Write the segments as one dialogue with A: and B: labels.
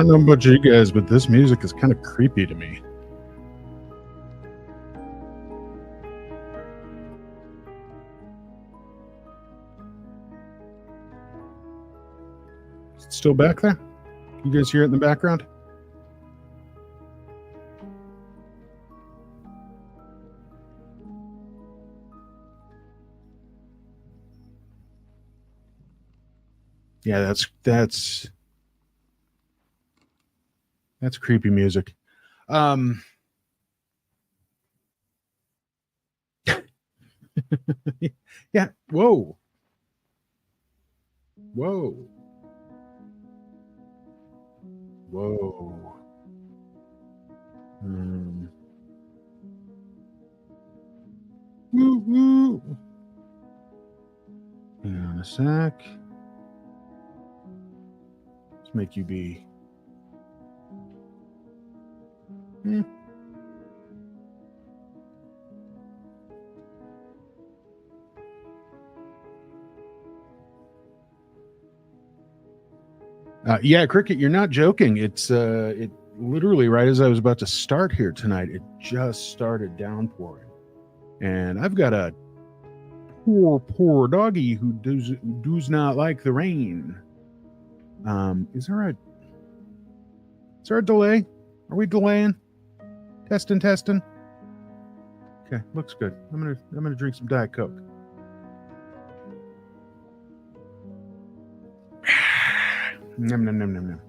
A: don't know about you guys, but this music is kind of creepy to me. Is it still back there? You guys hear it in the background? Yeah, that's creepy music. Yeah. Whoa. Whoa. Whoa. Woo woo. Hang on a sec. Let's make you be. Yeah, Cricket, you're not joking. It's it literally right as I was about to start here tonight, it just started downpouring, and I've got a poor doggy who does not like the rain. Is there a delay? Are we delaying? Testing. Okay, looks good. I'm gonna drink some Diet Coke. Nom.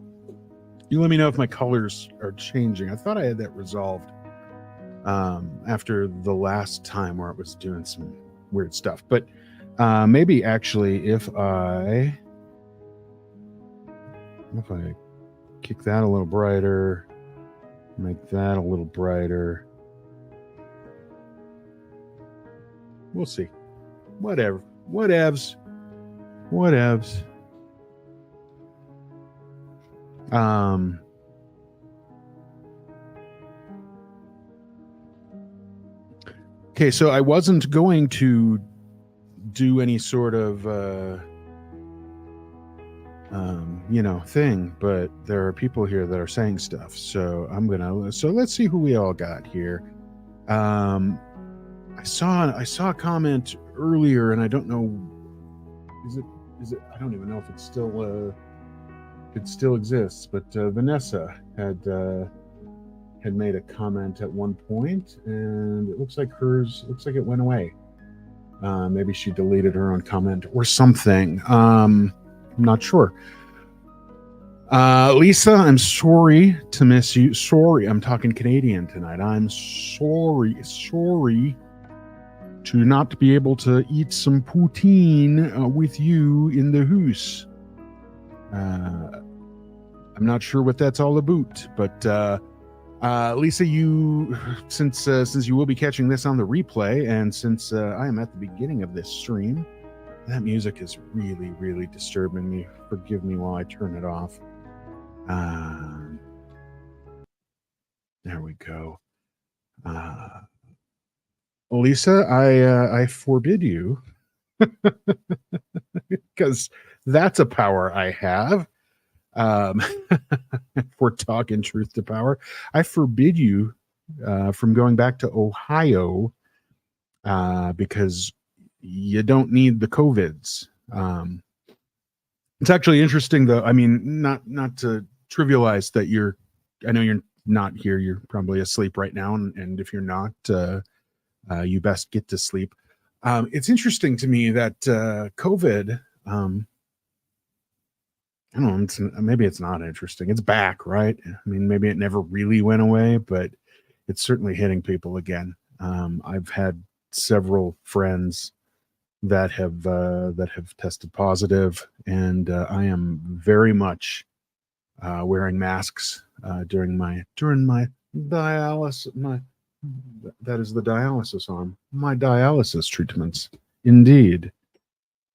A: You let me know if my colors are changing. I thought I had that resolved after the last time where it was doing some weird stuff. But maybe actually if I kick that a little brighter, make that a little brighter. We'll see. Whatevs. Okay, so I wasn't going to do any sort of thing, but there are people here that are saying stuff, so let's see who we all got here. I saw a comment earlier, and I don't know, is it I don't even know if it's still it still exists, but Vanessa had made a comment at one point, and it looks like it went away. Maybe she deleted her own comment or something. I'm not sure. Lisa, I'm sorry to miss you. Sorry, I'm talking Canadian tonight. I'm sorry to not be able to eat some poutine with you in the house. I'm not sure what that's all about, but Lisa, since you will be catching this on the replay, and since I am at the beginning of this stream, that music is really, really disturbing me. Forgive me while I turn it off. There we go. Lisa, I forbid you, because that's a power I have. If we're talking truth to power, I forbid you from going back to Ohio because you don't need the COVIDs. It's actually interesting, though. I mean, not to trivialize that I know you're not here. You're probably asleep right now, and if you're not, you best get to sleep. It's interesting to me that COVID. I don't know, maybe it's not interesting. It's back, right? I mean, maybe it never really went away, but it's certainly hitting people again. I've had several friends that have tested positive, and I am very much wearing masks during my dialysis. That is the dialysis arm. My dialysis treatments, indeed.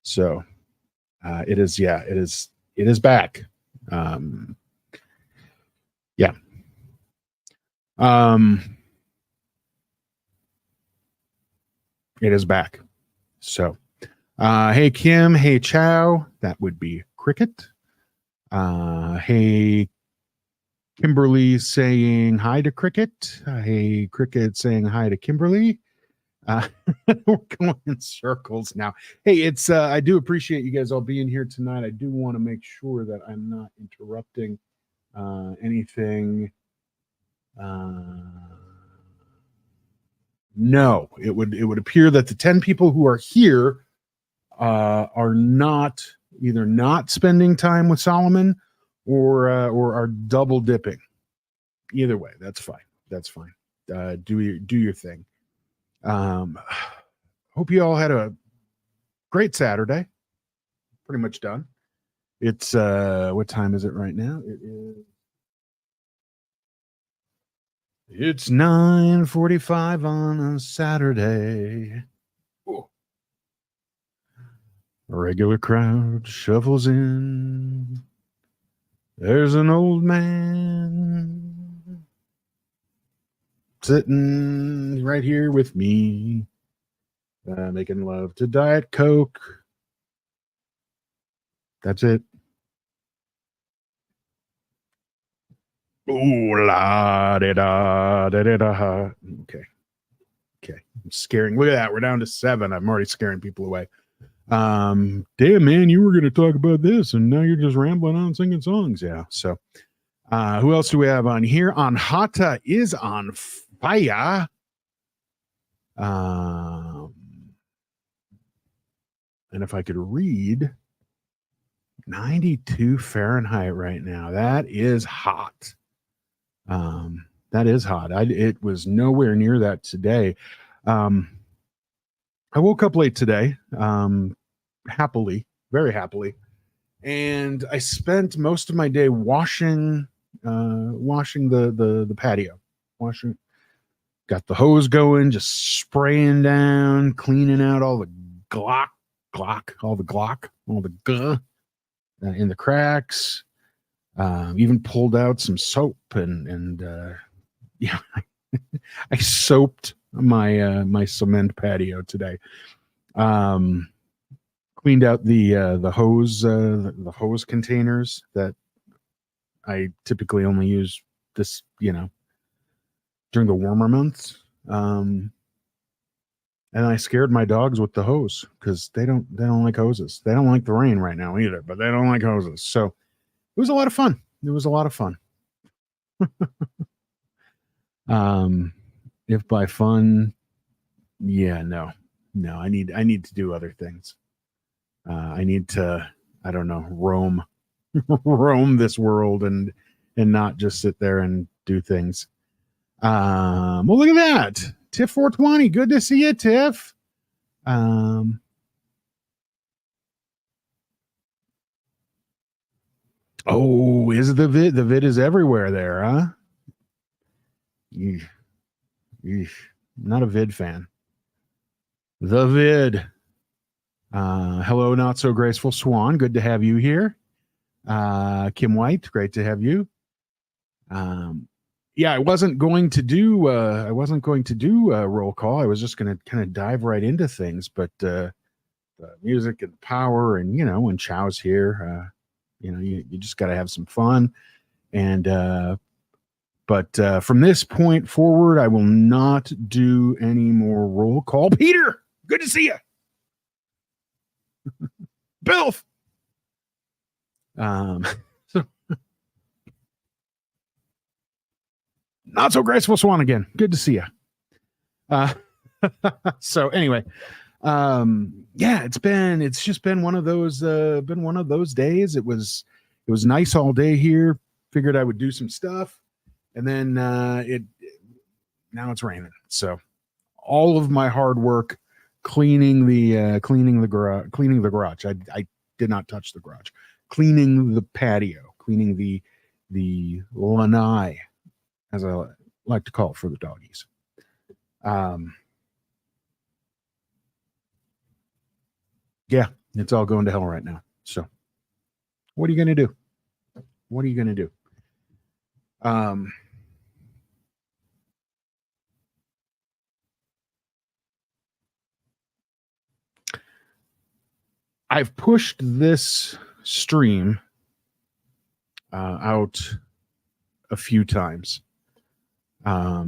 A: So it is back. Yeah. It is back. So, hey, Kim. Hey, Chow. That would be Cricket. Hey, Kimberly saying hi to Cricket. Hey, Cricket saying hi to Kimberly. We're going in circles now. Hey, it's I do appreciate you guys all being here tonight. I do want to make sure that I'm not interrupting anything. No, it would appear that the 10 people who are here are not either not spending time with Solomon or are double dipping. Either way, that's fine. That's fine. Do your thing. Hope you all had a great Saturday. Pretty much done. It's what time is it right now? It's 9:45 on a Saturday. Ooh. A regular crowd shuffles in. There's an old man sitting right here with me, making love to Diet Coke. That's it. Ooh la da da da da da. Okay. I'm scaring. Look at that. We're down to 7. I'm already scaring people away. Damn, man, you were going to talk about this, and now you're just rambling on singing songs. Yeah. So, who else do we have on here? Anhata is on fire. And if I could read 92 Fahrenheit right now, that is hot. That is hot. It was nowhere near that today. I woke up late today, happily, very happily, and I spent most of my day washing the patio, got the hose going, just spraying down, cleaning out all the glock, all the guh in the cracks. Even pulled out some soap and yeah, I soaped my cement patio today. Cleaned out the hose containers that I typically only use this, during the warmer months. And I scared my dogs with the hose because they don't like hoses. They don't like the rain right now either, but they don't like hoses. So it was a lot of fun. If by fun, yeah, no, I need to do other things. I need to, I don't know, roam this world and not just sit there and do things. Well, look at that. Tiff 420. Good to see you, Tiff. Oh, is the vid? The vid is everywhere there, huh? Eesh. Not a vid fan. The vid. Hello, not so graceful swan. Good to have you here. Kim White, great to have you. Yeah, I wasn't going to do roll call. I was just going to kind of dive right into things, but the music and the power, and when Chow's here, you just got to have some fun. And but from this point forward, I will not do any more roll call. Peter, good to see you. Bilf. So, not so graceful swan again. Good to see you. So anyway, yeah, it's just been one of those days. It was nice all day here. Figured I would do some stuff, and then now it's raining. So all of my hard work cleaning the garage. I did not touch the garage. Cleaning the patio, cleaning the lanai, as I like to call it for the doggies. Yeah, it's all going to hell right now. So what are you going to do? I've pushed this stream out a few times. I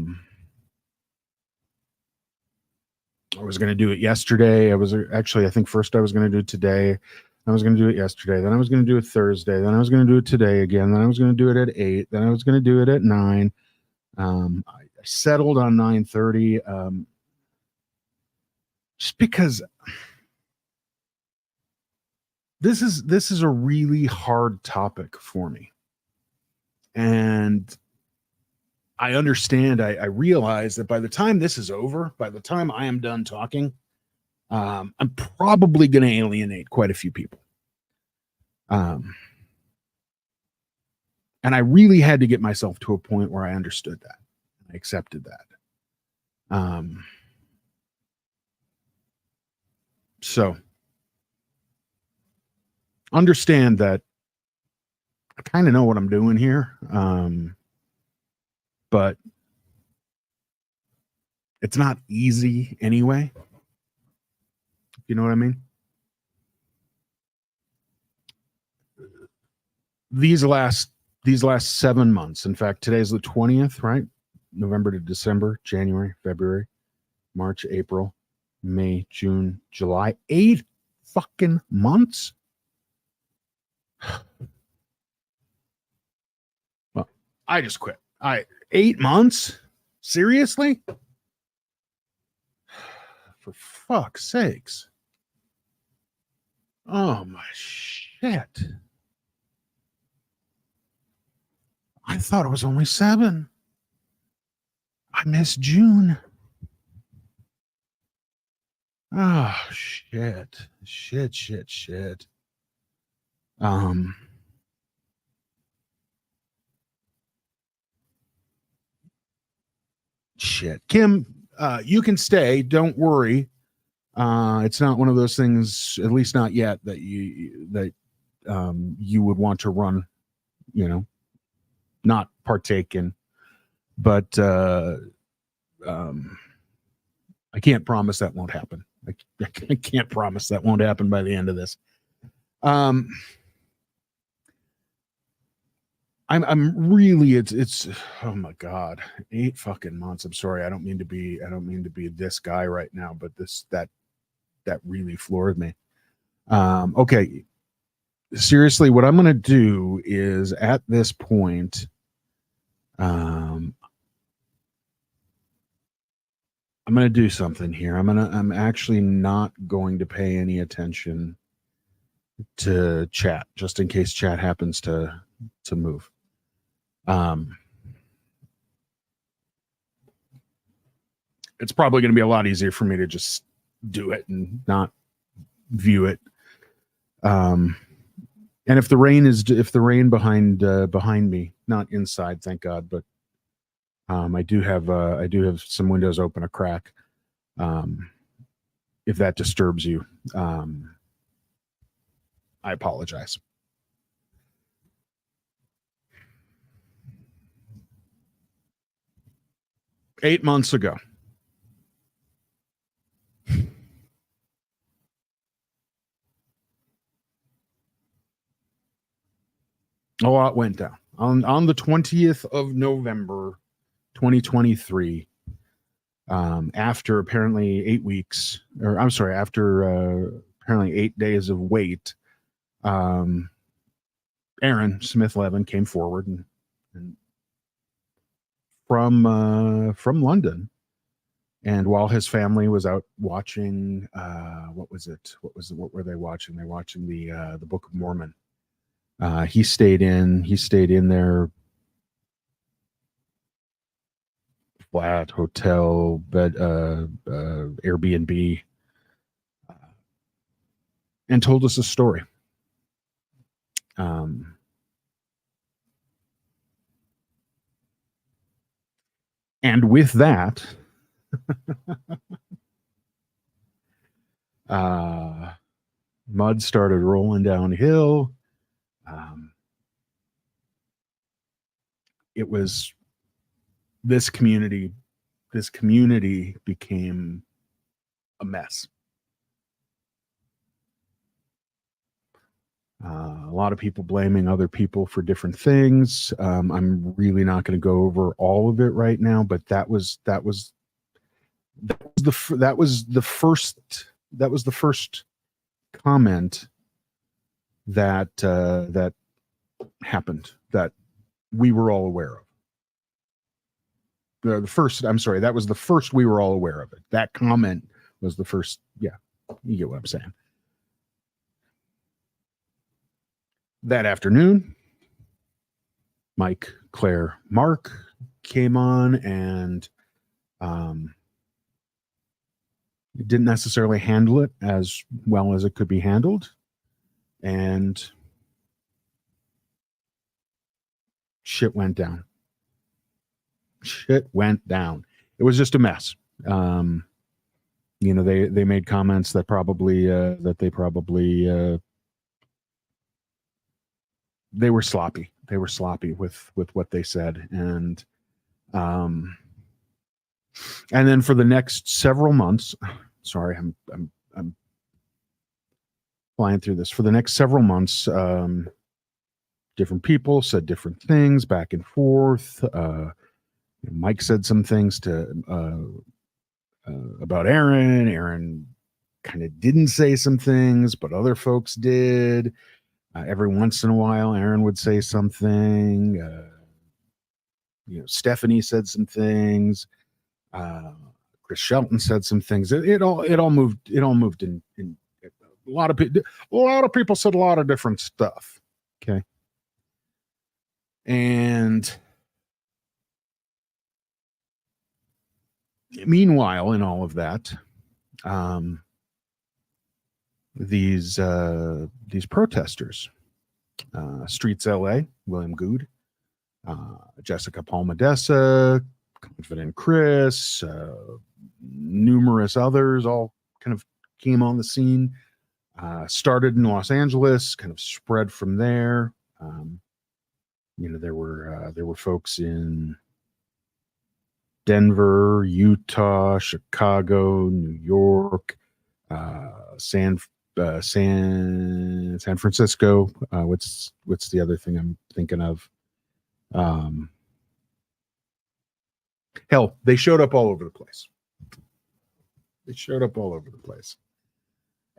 A: was going to do it yesterday. I think first I was going to do it today. I was going to do it yesterday. Then I was going to do it Thursday. Then I was going to do it today again. Then I was going to do it at 8. Then I was going to do it at 9. I settled on 9:30. Just because this is a really hard topic for me. And I understand, I realize that by the time this is over, by the time I am done talking, I'm probably going to alienate quite a few people. And I really had to get myself to a point where I understood that. I accepted that. So understand that I kind of know what I'm doing here. But it's not easy anyway. You know what I mean? These last 7 months, in fact, today's the 20th, right? November to December, January, February, March, April, May, June, July, 8 fucking months. Well, I just quit. 8 months? Seriously? For fuck's sakes. Oh my shit. I thought it was only 7. I missed June. Oh shit. Shit. Shit. Kim, you can stay. Don't worry. It's not one of those things, at least not yet, that you would want to run, not partake in. But I can't promise that won't happen. I can't promise that won't happen by the end of this. I'm really, it's oh my God, 8 fucking months. I'm sorry. I don't mean to be this guy right now, but that really floored me. Okay. Seriously, what I'm going to do is at this point, I'm going to do something here. I'm actually not going to pay any attention to chat, just in case chat happens to move. It's probably going to be a lot easier for me to just do it and not view it. And if the rain behind me, not inside, thank God, but I do have some windows open a crack. If that disturbs you, I apologize. Eight months ago, a lot went down. On the 20th of November, 2023, after apparently 8 weeks, or I'm sorry, after apparently 8 days of wait, Aaron Smith-Levin came forward and from London, and while his family was out watching, what were they watching? They're watching the Book of Mormon. He stayed in their flat, hotel, bed, Airbnb, and told us a story. And with that, mud started rolling downhill. It was this community became a mess. A lot of people blaming other people for different things. I'm really not going to go over all of it right now, but that was the first comment that happened that we were all aware of. That was the first we were all aware of it. That comment was the first. Yeah, you get what I'm saying. That afternoon, Mike, Claire, Mark came on and didn't necessarily handle it as well as it could be handled. And shit went down. It was just a mess. They made comments that they were sloppy. They were sloppy with what they said. And then for the next several months, sorry, I'm flying through this. For the next several months, different people said different things back and forth. Mike said some things about Aaron. Aaron kind of didn't say some things, but other folks did. Every once in a while, Aaron would say something. Stephanie said some things. Chris Shelton said some things. It all moved in a lot of people said a lot of different stuff. Okay. And meanwhile, in all of that, these protesters, Streets LA, William Good, Jessica Palmadessa, Confident Chris, numerous others all kind of came on the scene. Started in Los Angeles, kind of spread from there. There were folks in Denver, Utah, Chicago, New York, San Francisco. What's the other thing I'm thinking of? Hell, they showed up all over the place.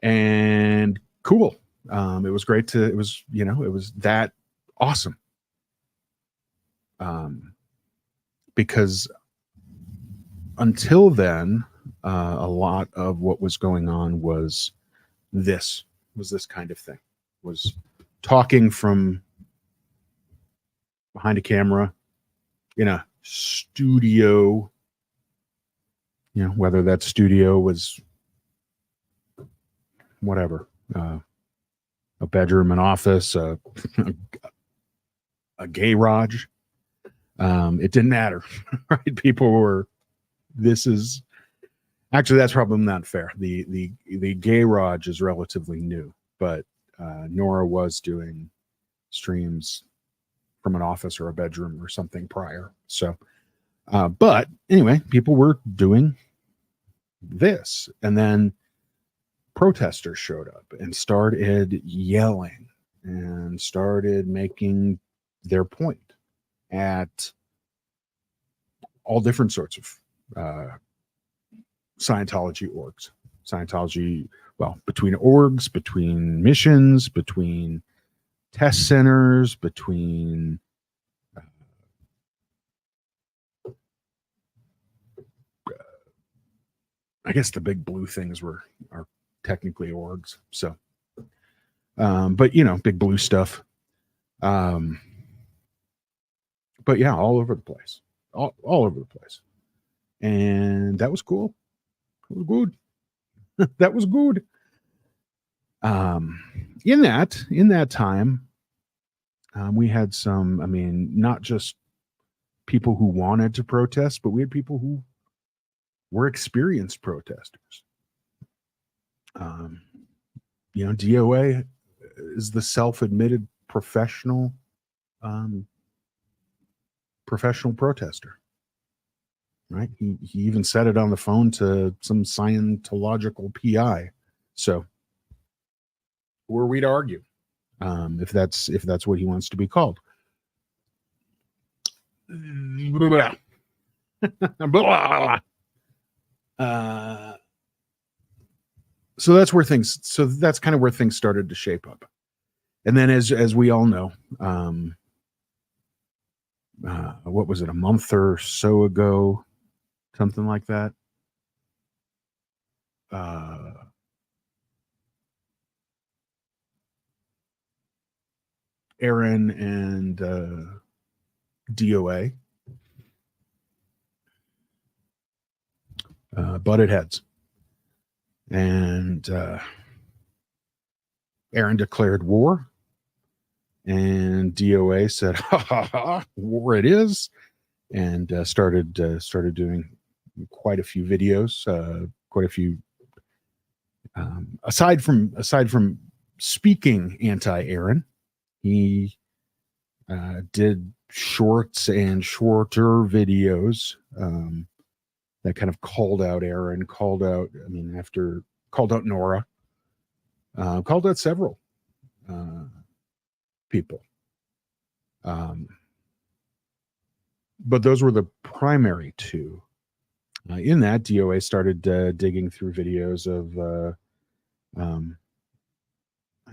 A: And cool. It was great it was that awesome. Because until then, a lot of what was going on was this kind of thing, was talking from behind a camera in a studio, whether that studio was whatever, a bedroom, an office, a garage. It didn't matter, right? People were, that's probably not fair. The garage is relatively new, but Nora was doing streams from an office or a bedroom or something prior. So, but anyway, people were doing this, and then protesters showed up and started yelling and started making their point at all different sorts of Scientology orgs. Between orgs, between missions, between test centers, between I guess the big blue things are technically orgs. So, but big blue stuff. But yeah, all over the place, all over the place, and that was cool. It was good. That was good. In that time, we had some. Not just people who wanted to protest, but we had people who were experienced protesters. DOA is the self-admitted professional protester, right? He even said it on the phone to some Scientological PI. So who are we to argue? if that's what he wants to be called. So that's kind of where things started to shape up. And then as we all know, what was it, a month or so ago, something like that, Aaron and DOA butted heads, and Aaron declared war, and DOA said, "Ha ha ha, war it is," and started doing quite a few videos, quite a few. Aside from speaking anti-Aaron, he did shorts and shorter videos that kind of called out Aaron, called out Nora, called out several people. But those were the primary two. In that, DOA started digging through videos of, I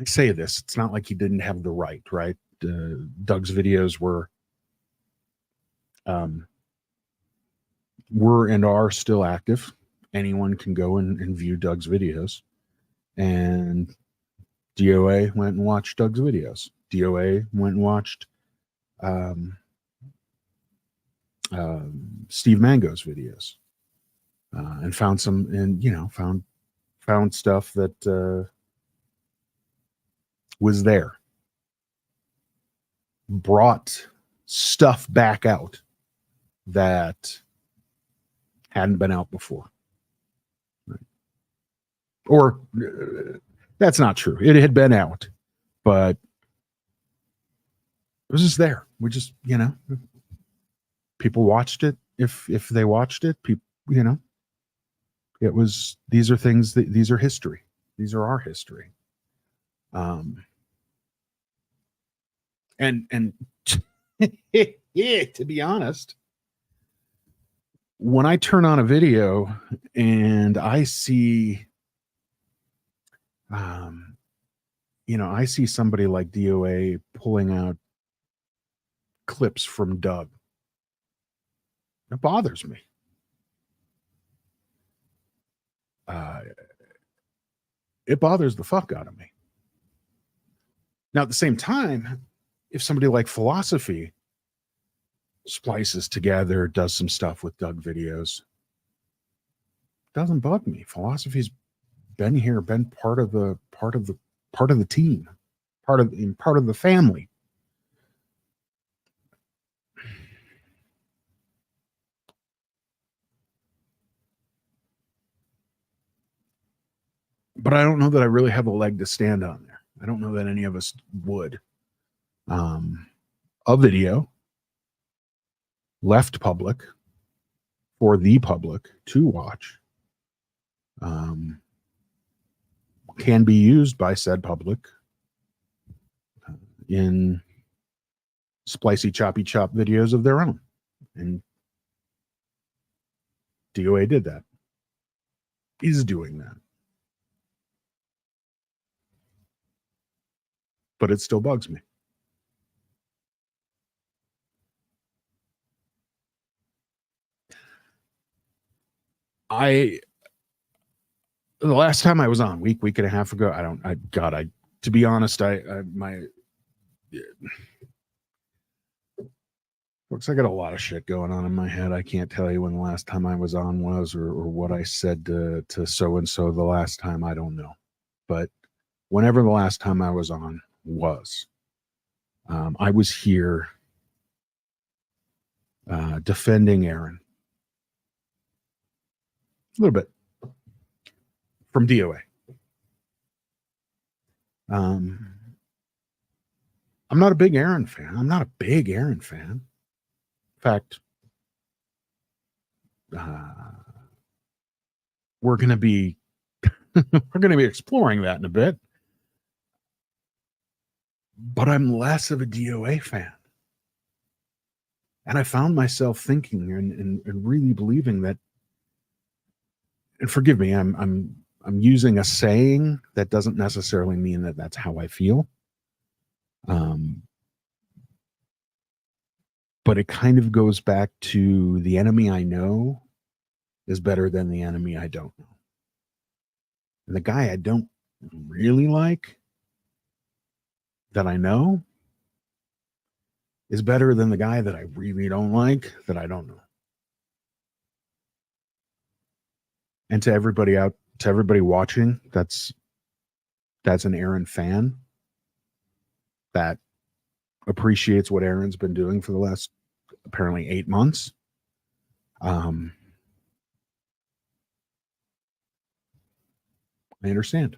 A: say this, it's not like he didn't have the right? Doug's videos were and are still active. Anyone can go and view Doug's videos. And DOA went and watched Doug's videos. DOA went and watched Steve Mango's videos, and found found stuff that was there. Brought stuff back out that hadn't been out before. Right. Or that's not true. It had been out, but it was just there. We just, people watched it. If they watched it, people, it was, these are things that, these are history. These are our history. And to be honest, when I turn on a video and I see, I see somebody like DOA pulling out clips from Doug, it bothers me. It bothers the fuck out of me. Now, at the same time, if somebody like Philosophy splices together, does some stuff with Doug videos, doesn't bug me. Philosophy's been here, been part of the team, part of the family. But I don't know that I really have a leg to stand on there. I don't know that any of us would. A video left public for the public to watch can be used by said public in splicey choppy chop videos of their own. And DOA did that. Is doing that. But it still bugs me. The last time I was on, week and a half ago, to be honest, folks, I got a lot of shit going on in my head. I can't tell you when the last time I was on was, or what I said to so-and-so the last time. I don't know. But whenever the last time I was on was, I was here defending Aaron. A little bit. From DOA. I'm not a big Aaron fan. In fact, we're going to be exploring that in a bit. but I'm less of a DOA fan. And I found myself thinking and really believing that, and forgive me, I'm using a saying that doesn't necessarily mean that that's how I feel. But it kind of goes back to the enemy I know is better than the enemy I don't know. And the guy I don't really like that I know is better than the guy that I really don't like that I don't know. And to everybody watching, that's an Aaron fan that appreciates what Aaron's been doing for the last apparently 8 months. I understand.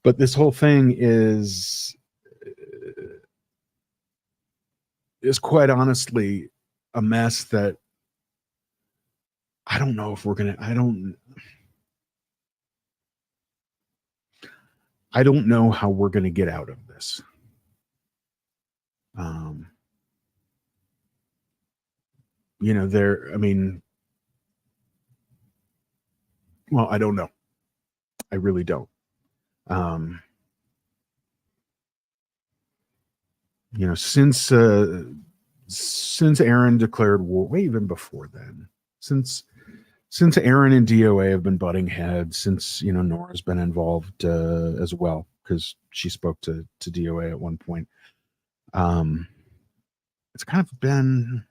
A: But this whole thing is quite honestly a mess that I don't know if we're gonna. I don't know how we're gonna get out of this. I mean, well, I don't know. I really don't. Since Aaron declared war, well, even before then, since Aaron and DOA have been butting heads, since Nora's been involved as well because she spoke to DOA at one point. It's kind of been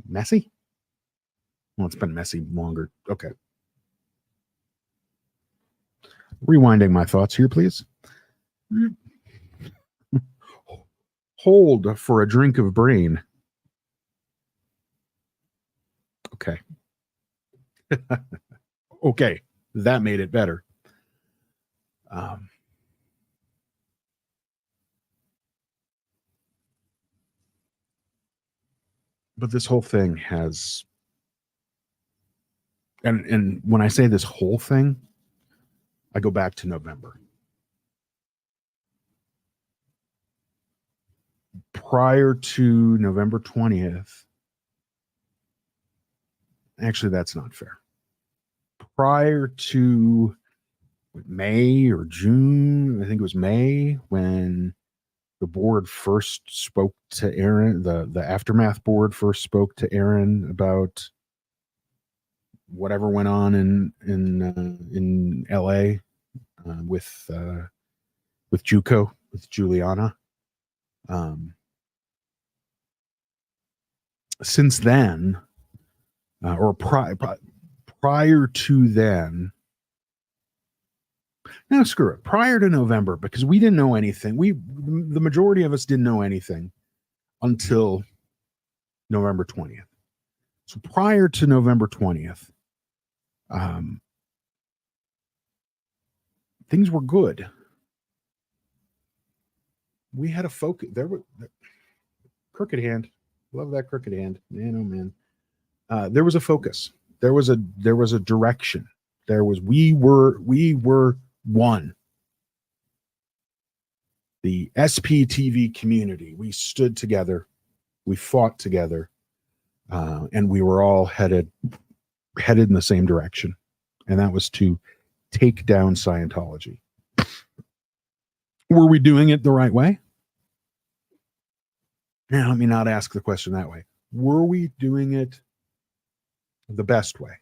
A: messy. Well, it's been messy longer. Okay. Rewinding my thoughts here, please. Hold for a drink of brain. Okay. Okay. That made it better. But this whole thing has, and when I say this whole thing, I go back to November. Prior to November 20th, actually, that's not fair. Prior to May or June, I think it was May, when the board first spoke to Aaron, the Aftermath board first spoke to Aaron about whatever went on in LA with JUCO, with Juliana. Since then, or prior to then, no, screw it. Prior to November, because we didn't know anything. The majority of us didn't know anything until November 20th. So prior to November 20th, things were good. We had a focus. There were crooked hand. Love that crooked hand, man. Oh man. There was a focus. There was a direction. We were one. The SPTV community. We stood together. We fought together, and we were all headed in the same direction, and that was to take down Scientology. Were we doing it the right way? Now, let me not ask the question that way. Were we doing it the best way?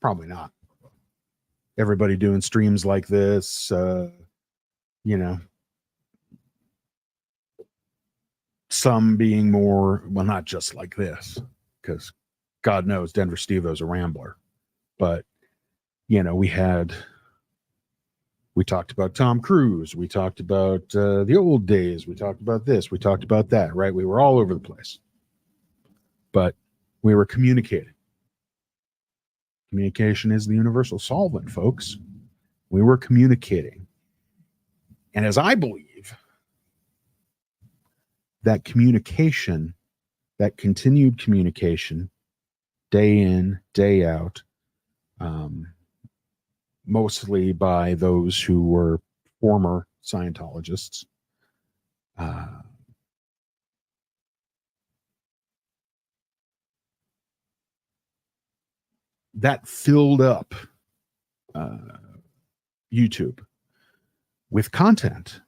A: Probably not. Everybody doing streams like this, some being more, well, not just like this, because God knows Denver Steveo's a rambler. But, we talked about Tom Cruise. We talked about the old days. We talked about this. We talked about that, right? We were all over the place. But we were communicating. Communication is the universal solvent, folks. We were communicating. And as I believe, that communication, that continued communication, day in, day out, mostly by those who were former Scientologists, that filled up YouTube with content.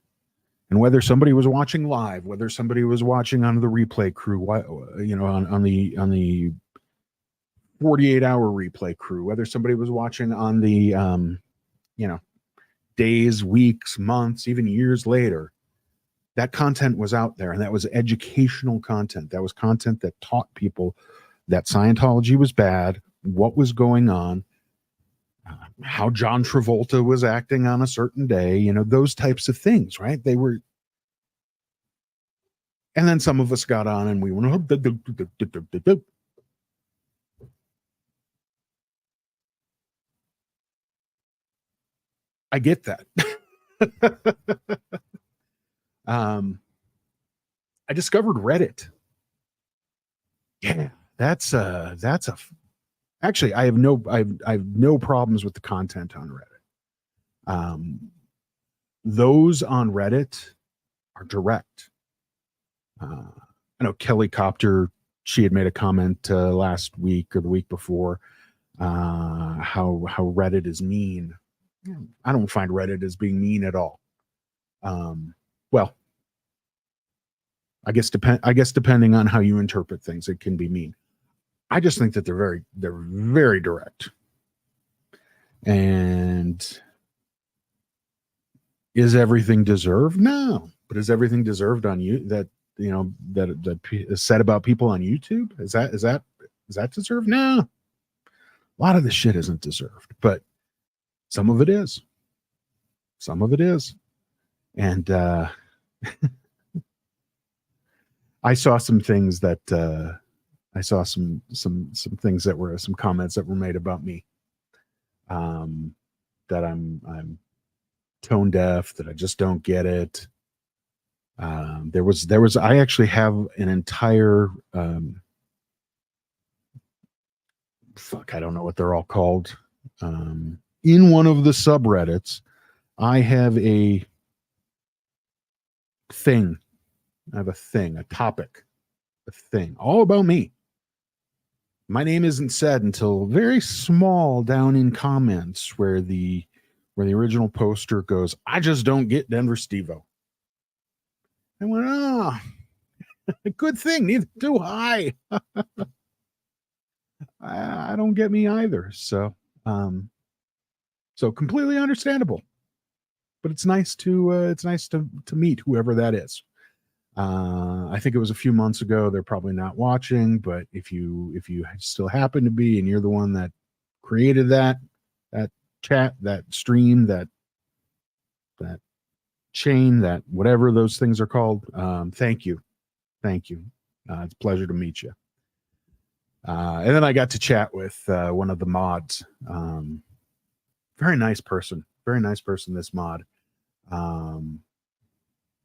A: And whether somebody was watching live, whether somebody was watching on the replay crew, on the 48-hour replay crew, whether somebody was watching on the days, weeks, months, even years later, that content was out there, and that was educational content. That was content that taught people that Scientology was bad, what was going on, how John Travolta was acting on a certain day, those types of things, right? They were, and then some of us got on and we went, I get that. I discovered Reddit. Yeah, actually, I have no problems with the content on Reddit. Those on Reddit are direct. I know Kelly Copter, she had made a comment last week or the week before, how Reddit is mean. I don't find Reddit as being mean at all. Well, I guess depending on how you interpret things, it can be mean. I just think that they're very direct. And is everything deserved? No. But is everything deserved on you that is said about people on YouTube? Is that deserved? No. A lot of this shit isn't deserved, but some of it is. Some of it is. And I saw some things that I saw some things that were some comments that were made about me. That I'm tone deaf, that I just don't get it. There was I actually have an entire I don't know what they're all called. In one of the subreddits, I have a thing. I have a thing, a topic, a thing, all about me. My name isn't said until very small down in comments where the original poster goes, "I just don't get Denver Steveo." I went, "Oh, good thing, neither do I." I don't get me either. So completely understandable. But it's nice to meet whoever that is. I think it was a few months ago. They're probably not watching, but if you still happen to be, and you're the one that created that chat, that stream, that chain, that whatever those things are called, thank you. It's a pleasure to meet you. And then I got to chat with one of the mods. Very nice person, this mod. And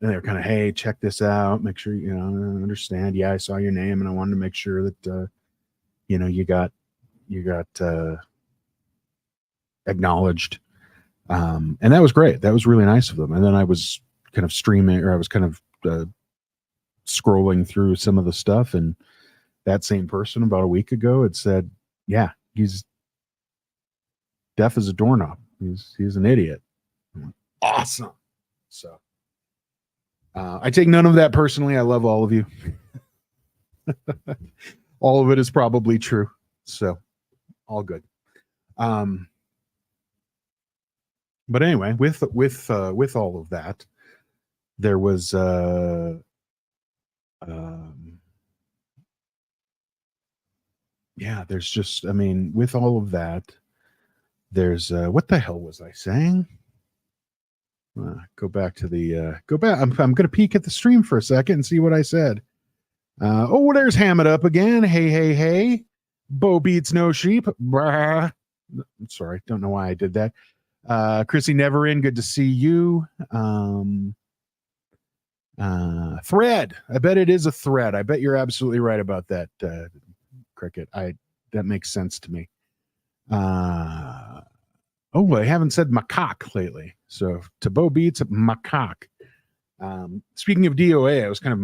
A: they were kind of, "Hey, check this out. Make sure you understand. Yeah, I saw your name, and I wanted to make sure that you got acknowledged." And that was great. That was really nice of them. And then I was kind of streaming, or I was kind of scrolling through some of the stuff, and that same person about a week ago had said, "Yeah, he's deaf as a doorknob. He's an idiot." Awesome. So. I take none of that personally. I love all of you. All of it is probably true. So all good. But anyway, with all of that, there was there's just, with all of that, there's what the hell was I saying? Go back. I'm going to peek at the stream for a second and see what I said. There's Ham It Up again. Hey. Bo beats no sheep. Brah. Sorry, don't know why I did that. Chrissy Neverin, good to see you. Thread. I bet it is a thread. I bet you're absolutely right about that, Cricket. That makes sense to me. I haven't said macaque lately. So to Bo Beats, macaque. Speaking of DOA, I was kind of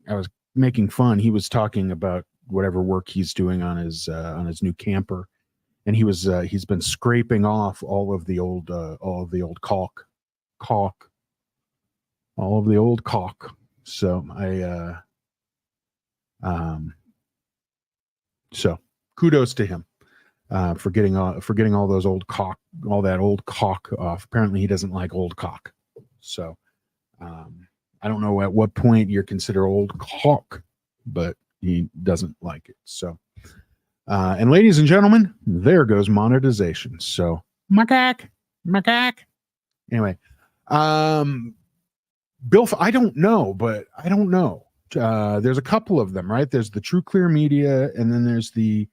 A: I was making fun. He was talking about whatever work he's doing on his new camper, and he's been scraping off all of the old caulk, all of the old caulk. So so kudos to him for getting all those old caulk, all that old caulk off. Apparently, he doesn't like old caulk. So I don't know at what point you're considered old caulk, but he doesn't like it. So, and ladies and gentlemen, there goes monetization. So macaque. Anyway, Bill, I don't know. There's a couple of them, right? There's the True Clear Media, and then there's the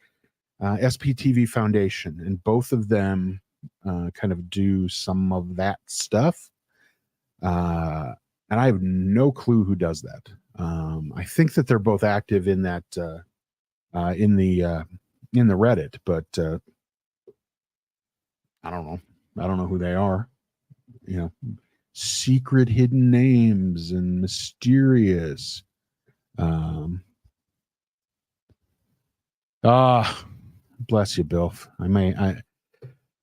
A: SPTV Foundation, and both of them kind of do some of that stuff. And I have no clue who does that. I think that they're both active in that in the Reddit, but I don't know. I don't know who they are. You know, secret hidden names and mysterious. Bless you, Bill.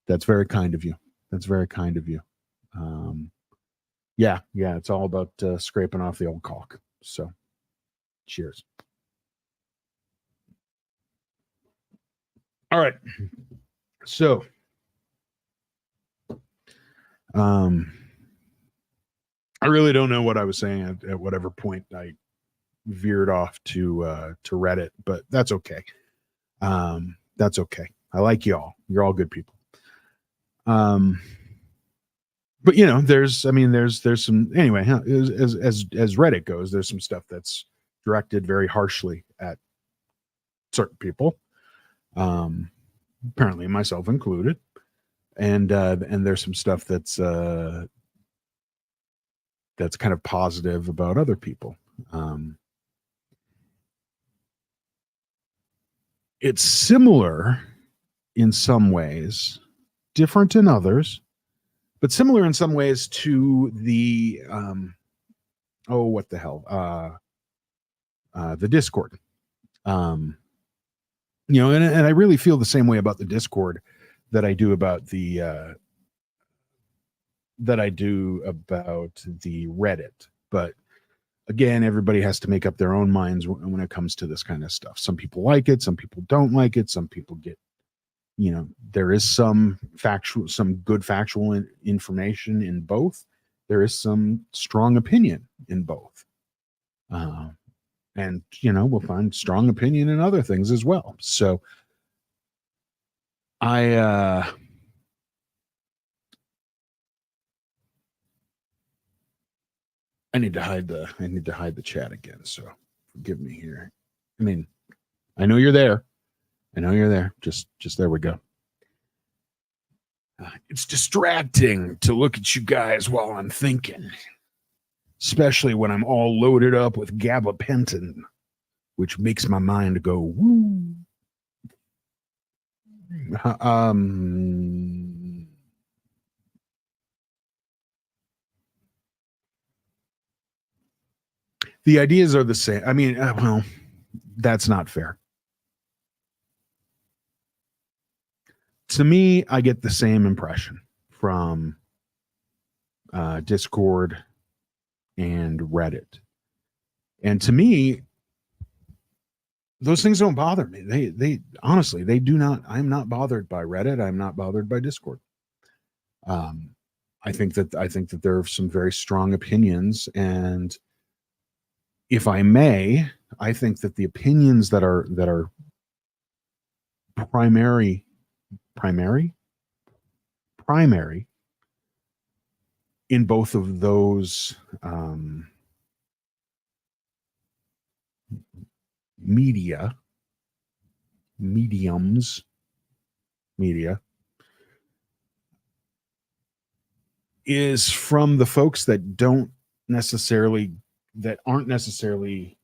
A: That's very kind of you. That's very kind of you. Yeah, it's all about scraping off the old caulk. So, cheers. All right. So, I really don't know what I was saying at whatever point I veered off to Reddit, but that's okay. That's okay. I like y'all. You're all good people. But you know, there's some anyway. As Reddit goes, there's some stuff that's directed very harshly at certain people, apparently myself included, and there's some stuff that's kind of positive about other people. It's similar in some ways, different in others, but similar in some ways to the what the hell, the Discord. You know, and I really feel the same way about the Discord that I do about the Reddit. But again, everybody has to make up their own minds when it comes to this kind of stuff. Some people like it, some people don't like it, some people get, you know, there is some good factual information in both. There is some strong opinion in both. And, you know, we'll find strong opinion in other things as well. So I need to hide the chat again. So forgive me here. I mean, I know you're there. Just there we go. It's distracting to look at you guys while I'm thinking, especially when I'm all loaded up with gabapentin, which makes my mind go woo. The ideas are the same. I mean, well, that's not fair. To me, I get the same impression from Discord and Reddit. And to me, those things don't bother me. They honestly, they do not. I'm not bothered by Reddit. I'm not bothered by Discord. I think that there are some very strong opinions, and if I may, I think that the opinions that are primary in both of those media is from the folks that don't necessarily aren't necessarily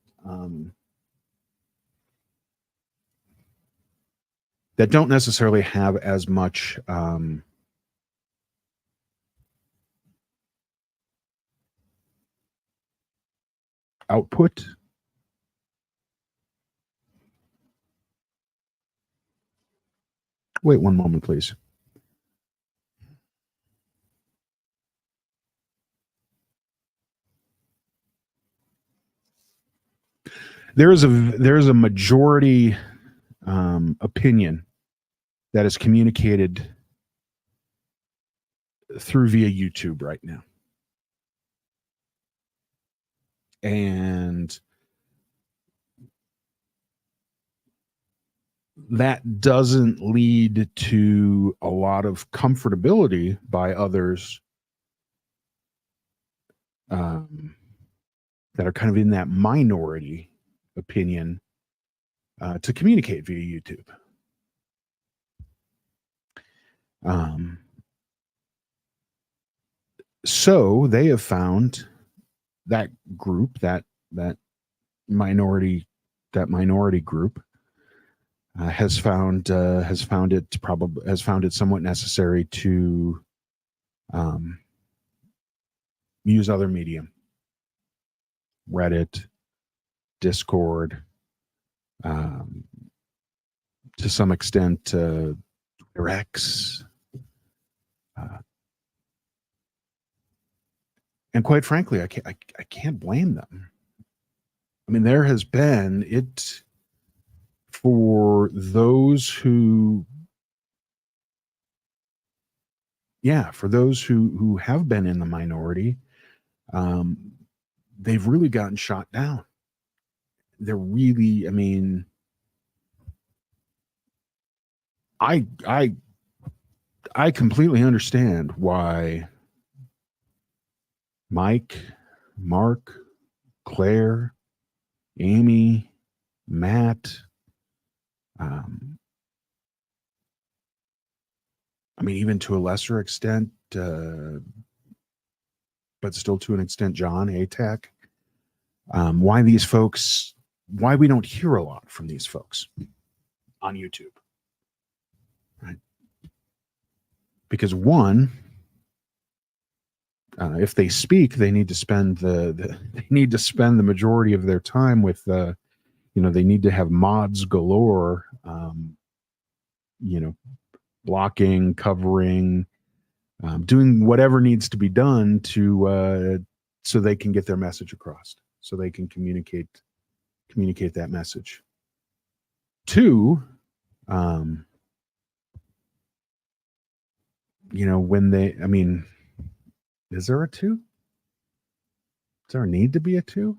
A: that don't necessarily have as much output. Wait one moment, please. There is a majority opinion that is communicated through via YouTube right now. And that doesn't lead to a lot of comfortability by others that are kind of in that minority opinion to communicate via YouTube. So they have found that group, that minority group has found it somewhat necessary to use other medium, Reddit, Discord, to some extent Twitter X, and quite frankly, I can't blame them. I mean, there has been it for those who have been in the minority, they've really gotten shot down. They're really, I mean, I completely understand why Mike, Mark, Claire, Amy, Matt, I mean, even to a lesser extent, but still to an extent, John, ATAC, why we don't hear a lot from these folks on YouTube, right? Because one, if they speak, they need to spend the majority of their time with they need to have mods galore, blocking, covering, doing whatever needs to be done to so they can get their message across, so they can communicate that message. Two, when they, I mean, is there a two? Does there need to be a two?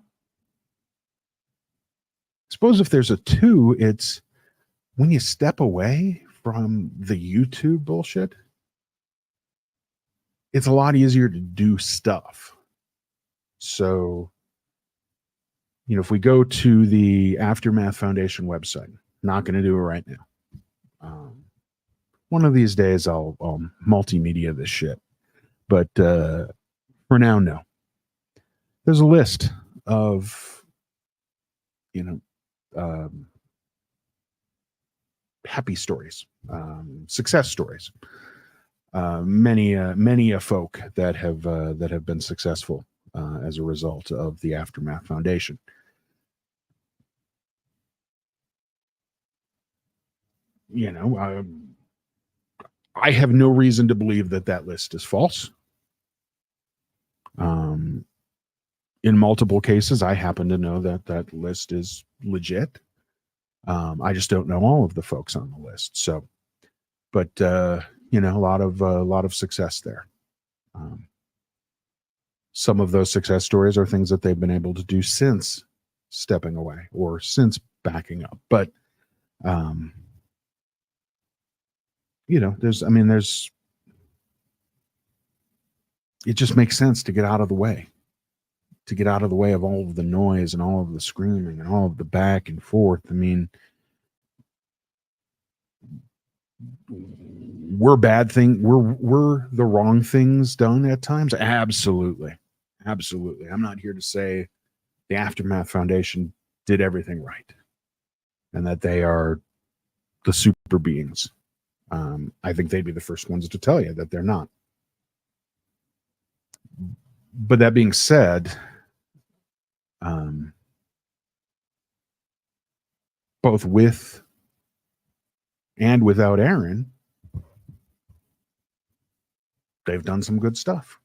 A: I suppose if there's a two, it's when you step away from the YouTube bullshit, it's a lot easier to do stuff. So, if we go to the Aftermath Foundation website, not going to do it right now. One of these days I'll multimedia this shit. But for now, no. There's a list of, happy stories, success stories. Many a folk that have been successful as a result of the Aftermath Foundation. I have no reason to believe that list is false. In multiple cases, I happen to know that list is legit. I just don't know all of the folks on the list. So, but a lot of success there. Some of those success stories are things that they've been able to do since stepping away or since backing up. But it just makes sense to get out of the way. To get out of the way of all of the noise and all of the screaming and all of the back and forth. I mean, were the wrong things done at times? Absolutely. Absolutely. I'm not here to say the Aftermath Foundation did everything right and that they are the super beings. I think they'd be the first ones to tell you that they're not. But that being said, both with and without Aaron, they've done some good stuff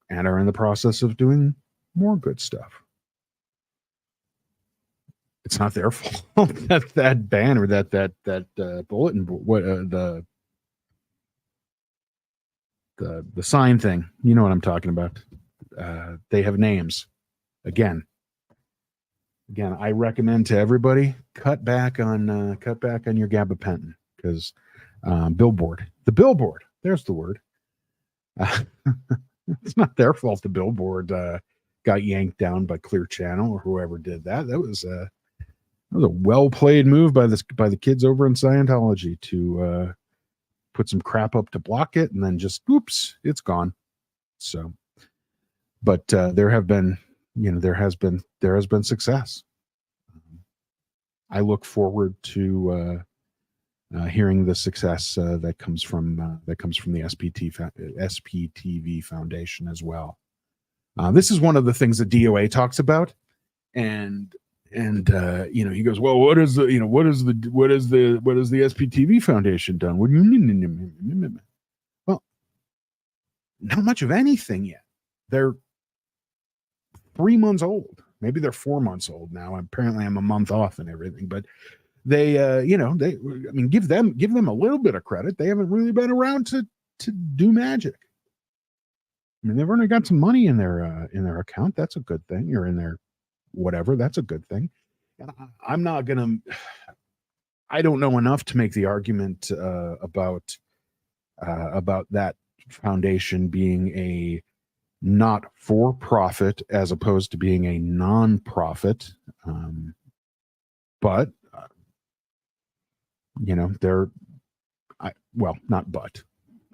A: and are in the process of doing more good stuff. It's not their fault that banner, that bulletin, what the sign thing. You know what I'm talking about. They have names. Again, I recommend to everybody cut back on your gabapentin because the billboard. There's the word. It's not their fault. The billboard got yanked down by Clear Channel or whoever did that. That was a well played move by the kids over in Scientology to put some crap up to block it, and then just oops, it's gone. So, but there has been success. I look forward to hearing the success that comes from the SPTV Foundation as well. This is one of the things that DOA talks about, and he goes, well, what is the SPTV Foundation done? What do you mean? Well, not much of anything yet. They're 3 months old. Maybe they're 4 months old now. Apparently, I'm a month off and everything, but they, give them a little bit of credit. They haven't really been around to do magic. I mean, they've only got some money in their account. That's a good thing. You're in their whatever. That's a good thing. And I don't know enough to make the argument about that foundation being a not for profit as opposed to being a non-profit. But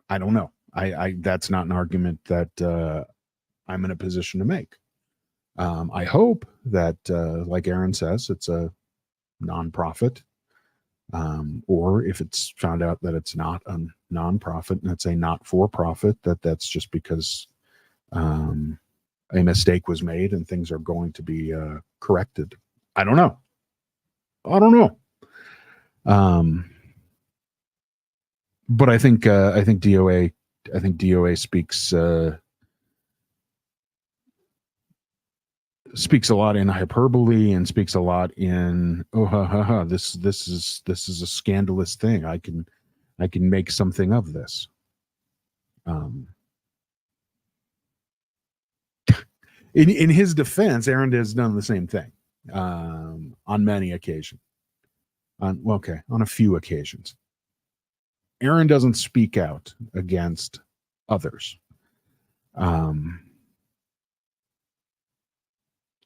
A: I don't know. I that's not an argument that I'm in a position to make. I hope that, like Aaron says, it's a nonprofit, or if it's found out that it's not a nonprofit and it's a not-for-profit, that's just because a mistake was made and things are going to be corrected. I don't know. But I think DOA speaks a lot in hyperbole and speaks a lot in this is a scandalous thing. I can make something of this. In his defense, Aaron has done the same thing on many occasions. On a few occasions. Aaron doesn't speak out against others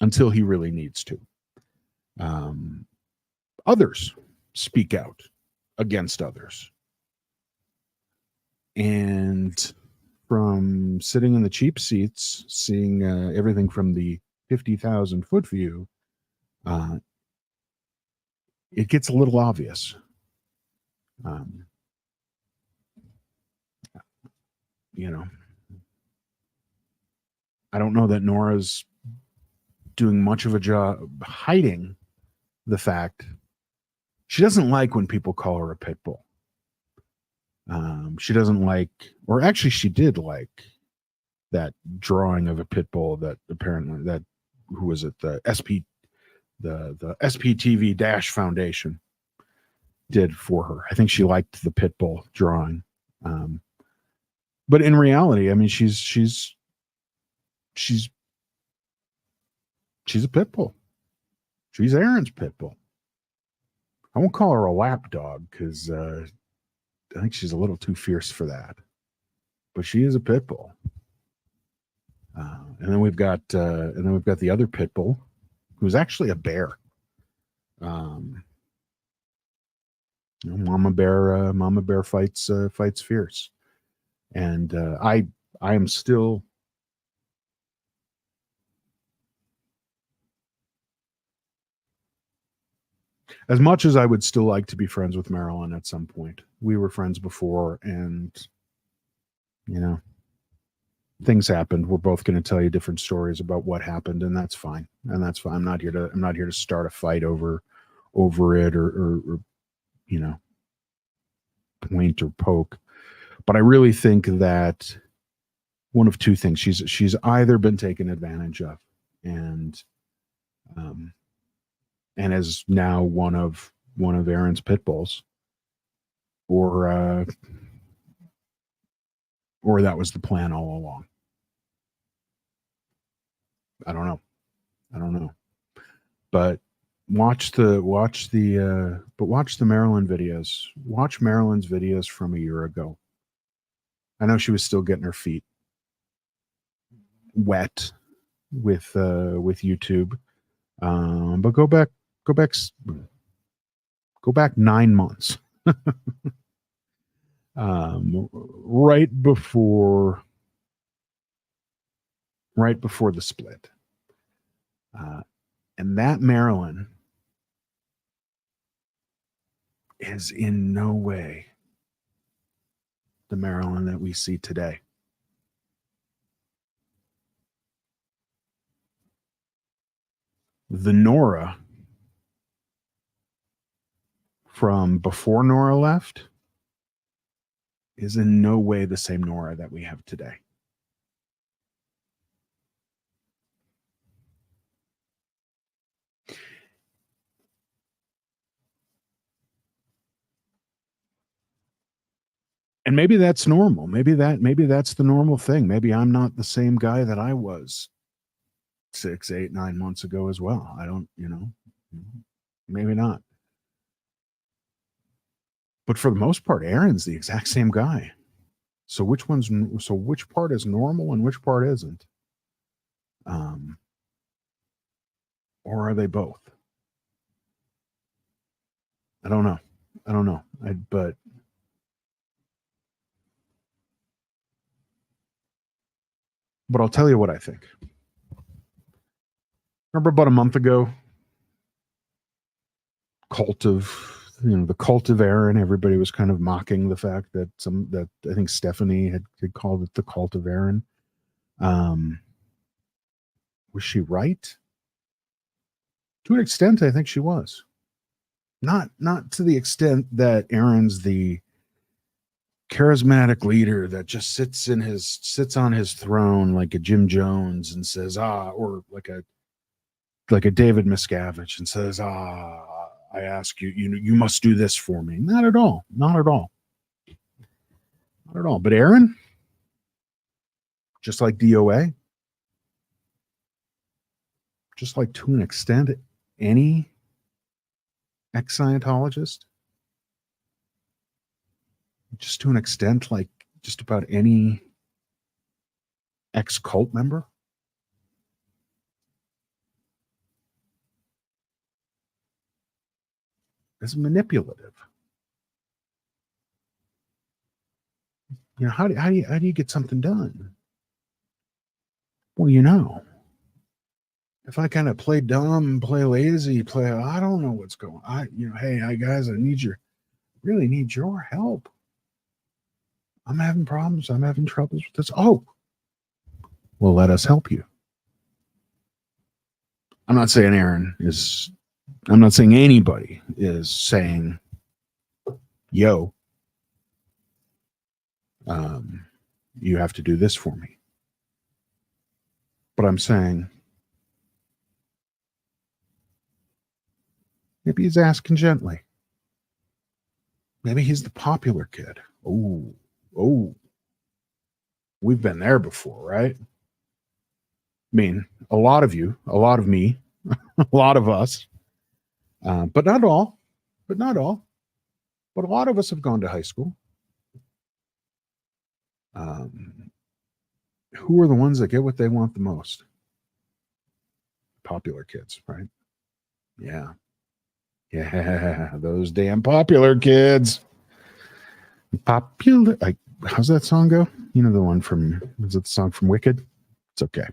A: until he really needs to. Others speak out against others. And from sitting in the cheap seats, seeing everything from the 50,000-foot view, it gets a little obvious. I don't know that Nora's doing much of a job hiding the fact she doesn't like when people call her a pit bull. She doesn't like, or actually she did like that drawing of a pit bull that apparently the SPTV Dash Foundation did for her. I think she liked the pit bull drawing. But in reality, I mean, she's a pit bull. She's Aaron's pit bull. I won't call her a lap dog because I think she's a little too fierce for that. But she is a pit bull. And then we've got the other pit bull, who's actually a bear. Mama bear fights fierce. And I am still as much as I would still like to be friends with Marilyn at some point, we were friends before, and you know, things happened. We're both going to tell you different stories about what happened, and that's fine. And that's fine. I'm not here to start a fight over it or you know, point or poke. But I really think that one of two things: she's either been taken advantage of, and is now one of Aaron's pit bulls, or that was the plan all along. I don't know. But watch the Marilyn videos. Watch Marilyn's videos from a year ago. I know she was still getting her feet wet with YouTube. But go back 9 months. Right before the split. And that Marilyn is in no way the Marilyn that we see today. The Nora from before Nora left is in no way the same Nora that we have today. And maybe that's normal. Maybe that's the normal thing. Maybe I'm not the same guy that I was 6, 8, 9 months ago as well. I don't, maybe not. But for the most part, Aaron's the exact same guy. So which part is normal and which part isn't? Or are they both? I don't know. But I'll tell you what I think. Remember about a month ago, the cult of Aaron, everybody was kind of mocking the fact that I think Stephanie had called it the cult of Aaron. Was she right? To an extent, I think she was. Not to the extent that Aaron's the charismatic leader that just sits on his throne like a Jim Jones and says, or like a David Miscavige and says, I ask you, you must do this for me. Not at all. But Aaron, just like DOA, just like to an extent, any ex-Scientologist, just to an extent, like just about any ex-cult member, is manipulative. How do you get something done? Well, if I kind of play dumb, play lazy, I don't know what's going on. Hey, guys, I really need your help. I'm having problems. I'm having troubles with this. Oh, well, let us help you. I'm not saying anybody is saying, yo, you have to do this for me. But I'm saying, maybe he's asking gently. Maybe he's the popular kid. Oh, we've been there before, right? I mean, a lot of you, a lot of me, a lot of us, but not all. But a lot of us have gone to high school. Who are the ones that get what they want the most? Popular kids, right? Yeah, those damn popular kids. Popular. How's that song go? The one from, is it the song from Wicked? It's okay.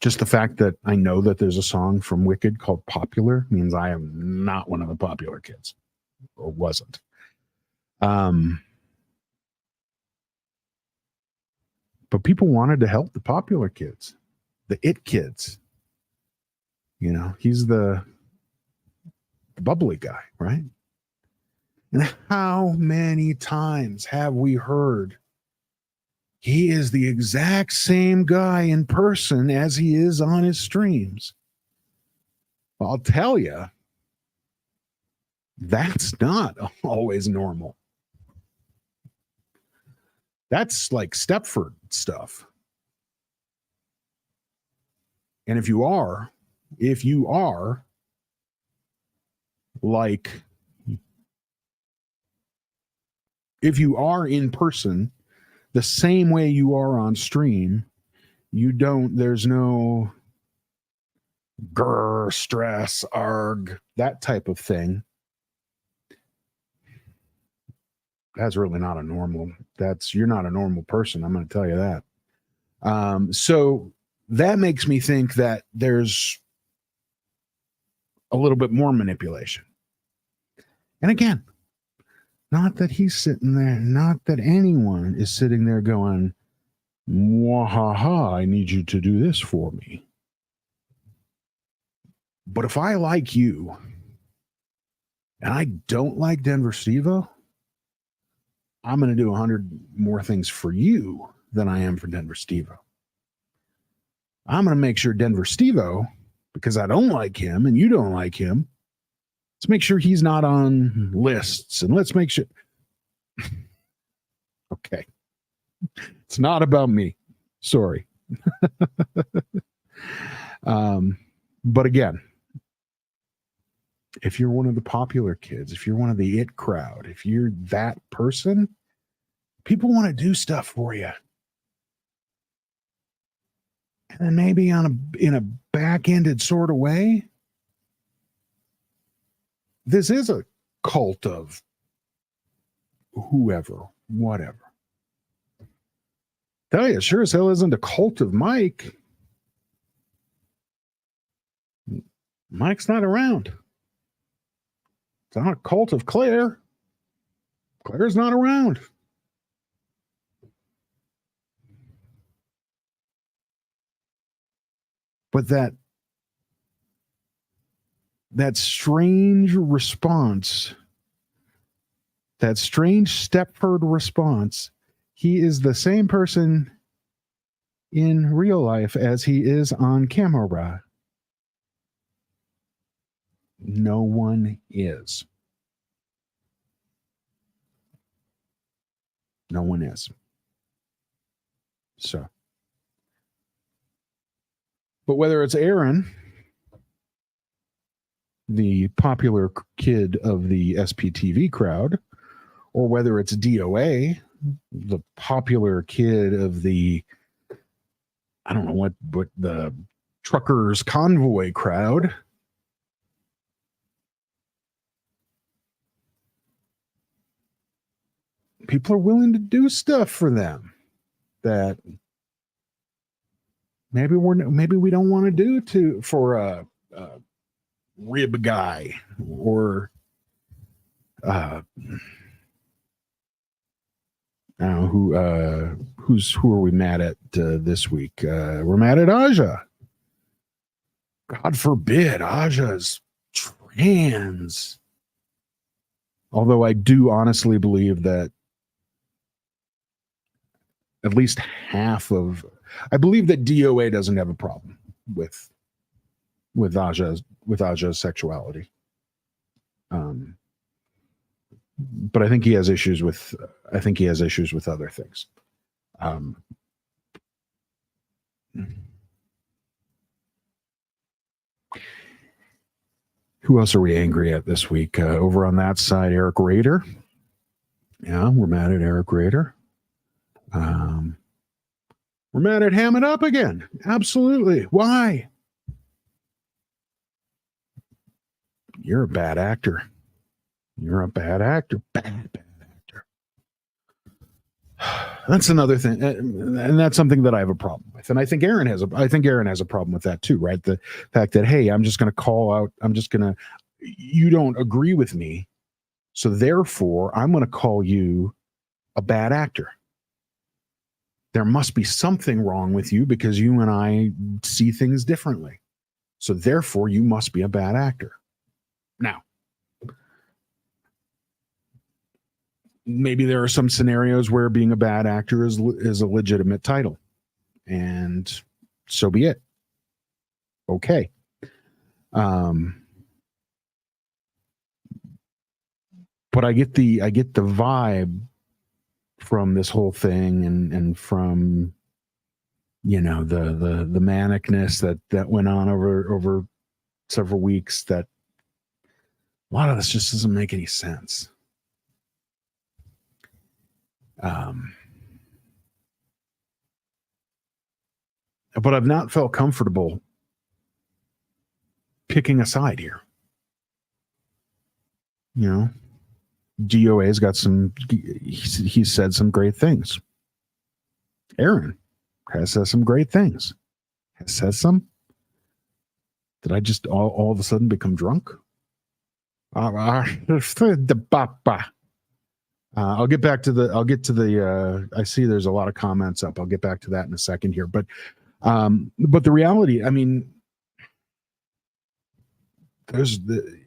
A: Just the fact that I know that there's a song from Wicked called Popular means I am not one of the popular kids, or wasn't. But people wanted to help the popular kids, the it kids. You know, he's the bubbly guy, right? And how many times have we heard he is the exact same guy in person as he is on his streams? I'll tell you, that's not always normal. That's like Stepford stuff. And if you are like, if you are in person the same way you are on stream, there's no grr, stress, arg, that type of thing. That's really not a normal, you're not a normal person. I'm going to tell you that. So that makes me think that there's a little bit more manipulation. And again, not that he's sitting there, not that anyone is sitting there going, "Mwahaha, I need you to do this for me." But if I like you and I don't like Denver Steveo, I'm going to do 100 more things for you than I am for Denver Steveo. I'm going to make sure Denver Steveo, because I don't like him and you don't like him, let's make sure he's not on lists, and let's make sure. Okay. It's not about me. Sorry. But again, if you're one of the popular kids, if you're one of the it crowd, if you're that person, people want to do stuff for you. And then maybe in a back-ended sort of way, this is a cult of whoever, whatever. Tell you, sure as hell isn't a cult of Mike. Mike's not around. It's not a cult of Claire. Claire's not around. But that strange response, that strange Stepford response, he is the same person in real life as he is on camera. No one is. No one is. So. But whether it's Aaron, the popular kid of the SPTV crowd, or whether it's DOA, the popular kid of the, I don't know what the truckers convoy crowd, people are willing to do stuff for them that maybe we don't want to do for a rib guy, or I don't know who are we mad at this week? We're mad at Aja. God forbid Aja's trans. Although I do honestly believe that at least I believe that DOA doesn't have a problem with Aja's sexuality. But I think he has issues with other things. Who else are we angry at this week? Over on that side, Eric Rader. Yeah, we're mad at Eric Rader. We're mad at Ham It Up again. Absolutely. Why? You're a bad actor. You're a bad actor. Bad actor. That's another thing, and that's something that I have a problem with, and I think Aaron has a problem with that too, right? The fact that, hey, I'm just going to call out, you don't agree with me, so therefore I'm going to call you a bad actor. There must be something wrong with you because you and I see things differently, so therefore you must be a bad actor. Now, maybe there are some scenarios where being a bad actor is a legitimate title, and so be it. Okay. But I get the vibe from this whole thing, and from, you know, the manicness that went on over several weeks, that a lot of this just doesn't make any sense. But I've not felt comfortable picking a side here. You know, DOA's got he said some great things. Aaron has said some great things. Has said some. Did I just all of a sudden become drunk? I'll get back to the, I see there's a lot of comments up. I'll get back to that in a second here. But the reality, I mean, the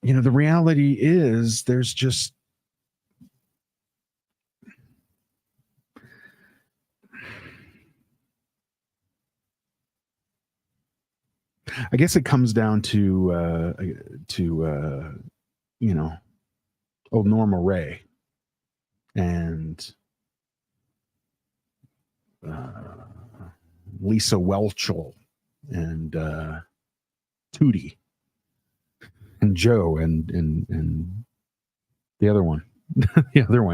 A: reality is there's just, I guess it comes down to old Norma Ray and Lisa Welchel and Tootie and Joe and the other one,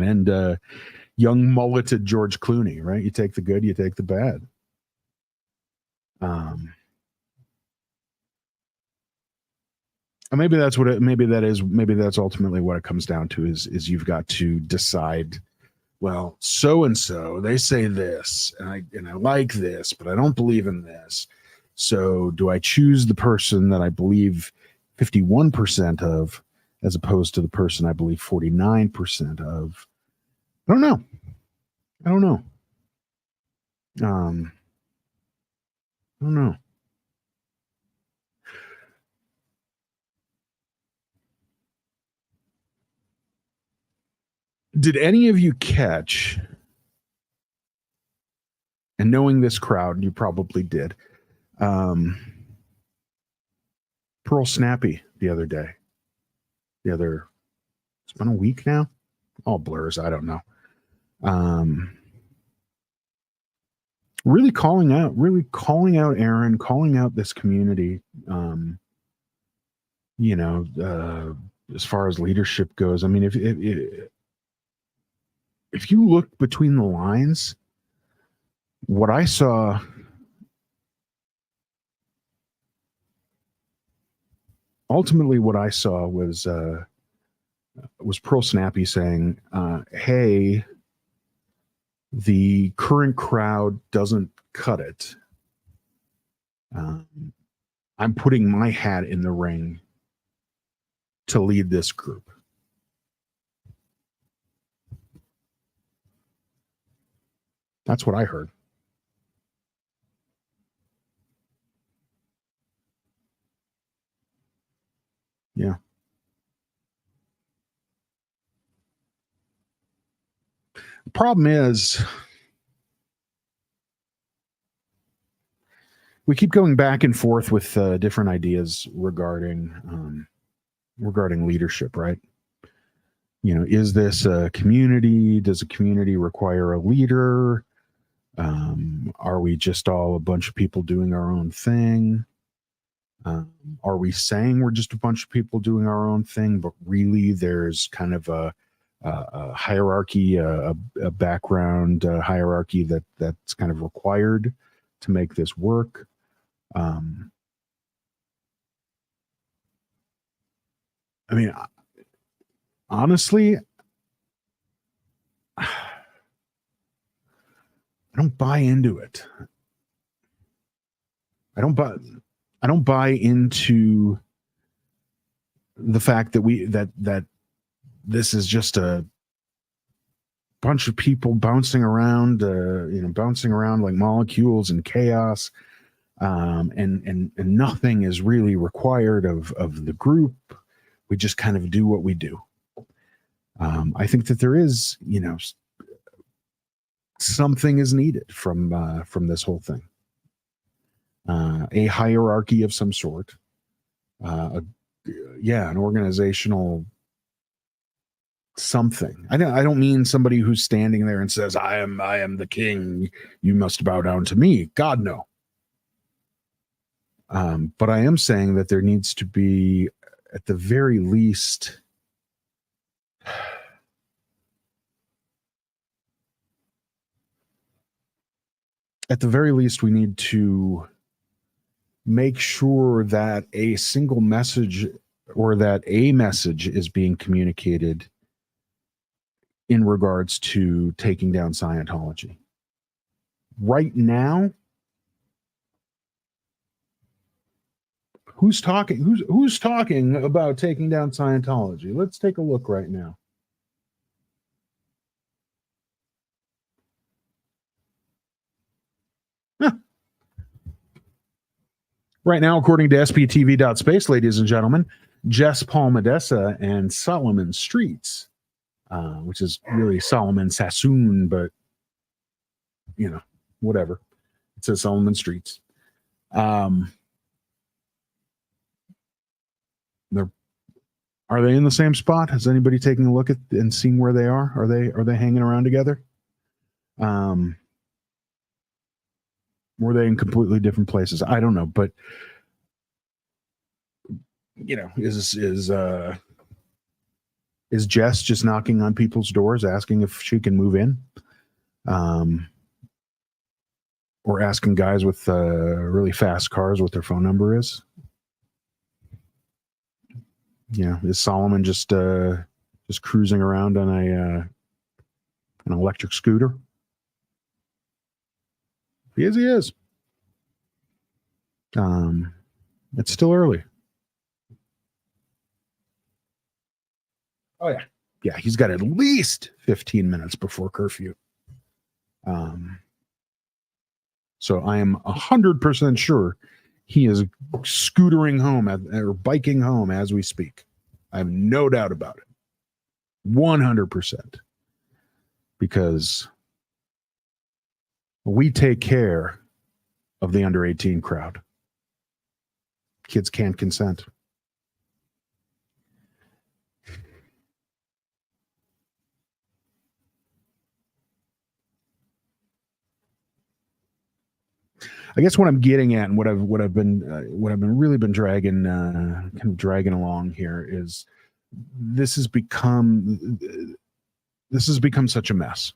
A: and young mulleted George Clooney, right? You take the good, you take the bad. Maybe that's ultimately what it comes down to, is you've got to decide, well, so and so, they say this, and I like this, but I don't believe in this. So do I choose the person that I believe 51% of, as opposed to the person I believe 49% of? I don't know. I don't know. Did any of you catch, and knowing this crowd, you probably did, Pearl Snappy the other day? It's been a week now? All blurs, I don't know. Really calling out Aaron, calling out this community, as far as leadership goes. I mean, if you look between the lines, what I saw was Pearl Snappy saying, hey, the current crowd doesn't cut it. I'm putting my hat in the ring to lead this group. That's what I heard. Yeah. The problem is, we keep going back and forth with different ideas regarding leadership, right? Is this a community? Does a community require a leader? Are we just all a bunch of people doing our own thing? Are we saying we're just a bunch of people doing our own thing, but really there's kind of a hierarchy, a background hierarchy that's kind of required to make this work? I mean, honestly, don't buy into it. I don't buy into the fact that that this is just a bunch of people bouncing around like molecules in chaos, and nothing is really required of the group. We just kind of do what we do. I think that there is, something is needed from this whole thing. A hierarchy of some sort. An organizational something. I don't mean somebody who's standing there and says, I am the king, you must bow down to me. God, no. But I am saying that there needs to be, at the very least, we need to make sure that a single message, or that a message, is being communicated in regards to taking down Scientology. Right now, who's talking about taking down Scientology? Let's take a look right now. Right now, according to SPTV.space, ladies and gentlemen, Jess Palmadessa and Solomon Streets, which is really Solomon Sassoon, but, whatever. It says Solomon Streets. Are they in the same spot? Has anybody taken a look at and seen where they are? Are they hanging around together? Were they in completely different places? I don't know, but is Jess just knocking on people's doors asking if she can move in? Or asking guys with really fast cars what their phone number is? Is Solomon just cruising around on an electric scooter? He is. It's still early. Oh, yeah. Yeah, he's got at least 15 minutes before curfew. So I am 100% sure he is scootering home or biking home as we speak. I have no doubt about it. 100%. Because we take care of the under 18 crowd. Kids can't consent. I guess what I'm getting at, and what I've been really been dragging along here, is this has become such a mess.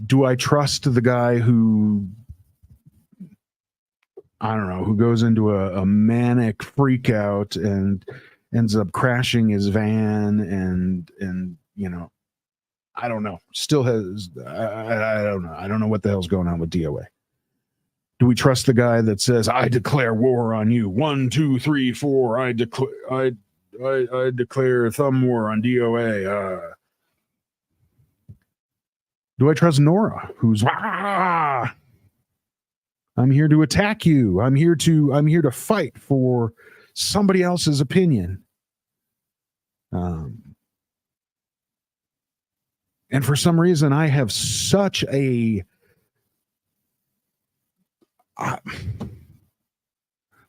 A: Do I trust the guy who, I don't know, who goes into a manic freak out and ends up crashing his van and I don't know. Still has, I don't know. I don't know what the hell's going on with DOA. Do we trust the guy that says, I declare war on you? 1, 2, 3, 4. I declare thumb war on DOA. Do I trust Nora, who's, I'm here to attack you. I'm here to fight for somebody else's opinion. And for some reason, I have such a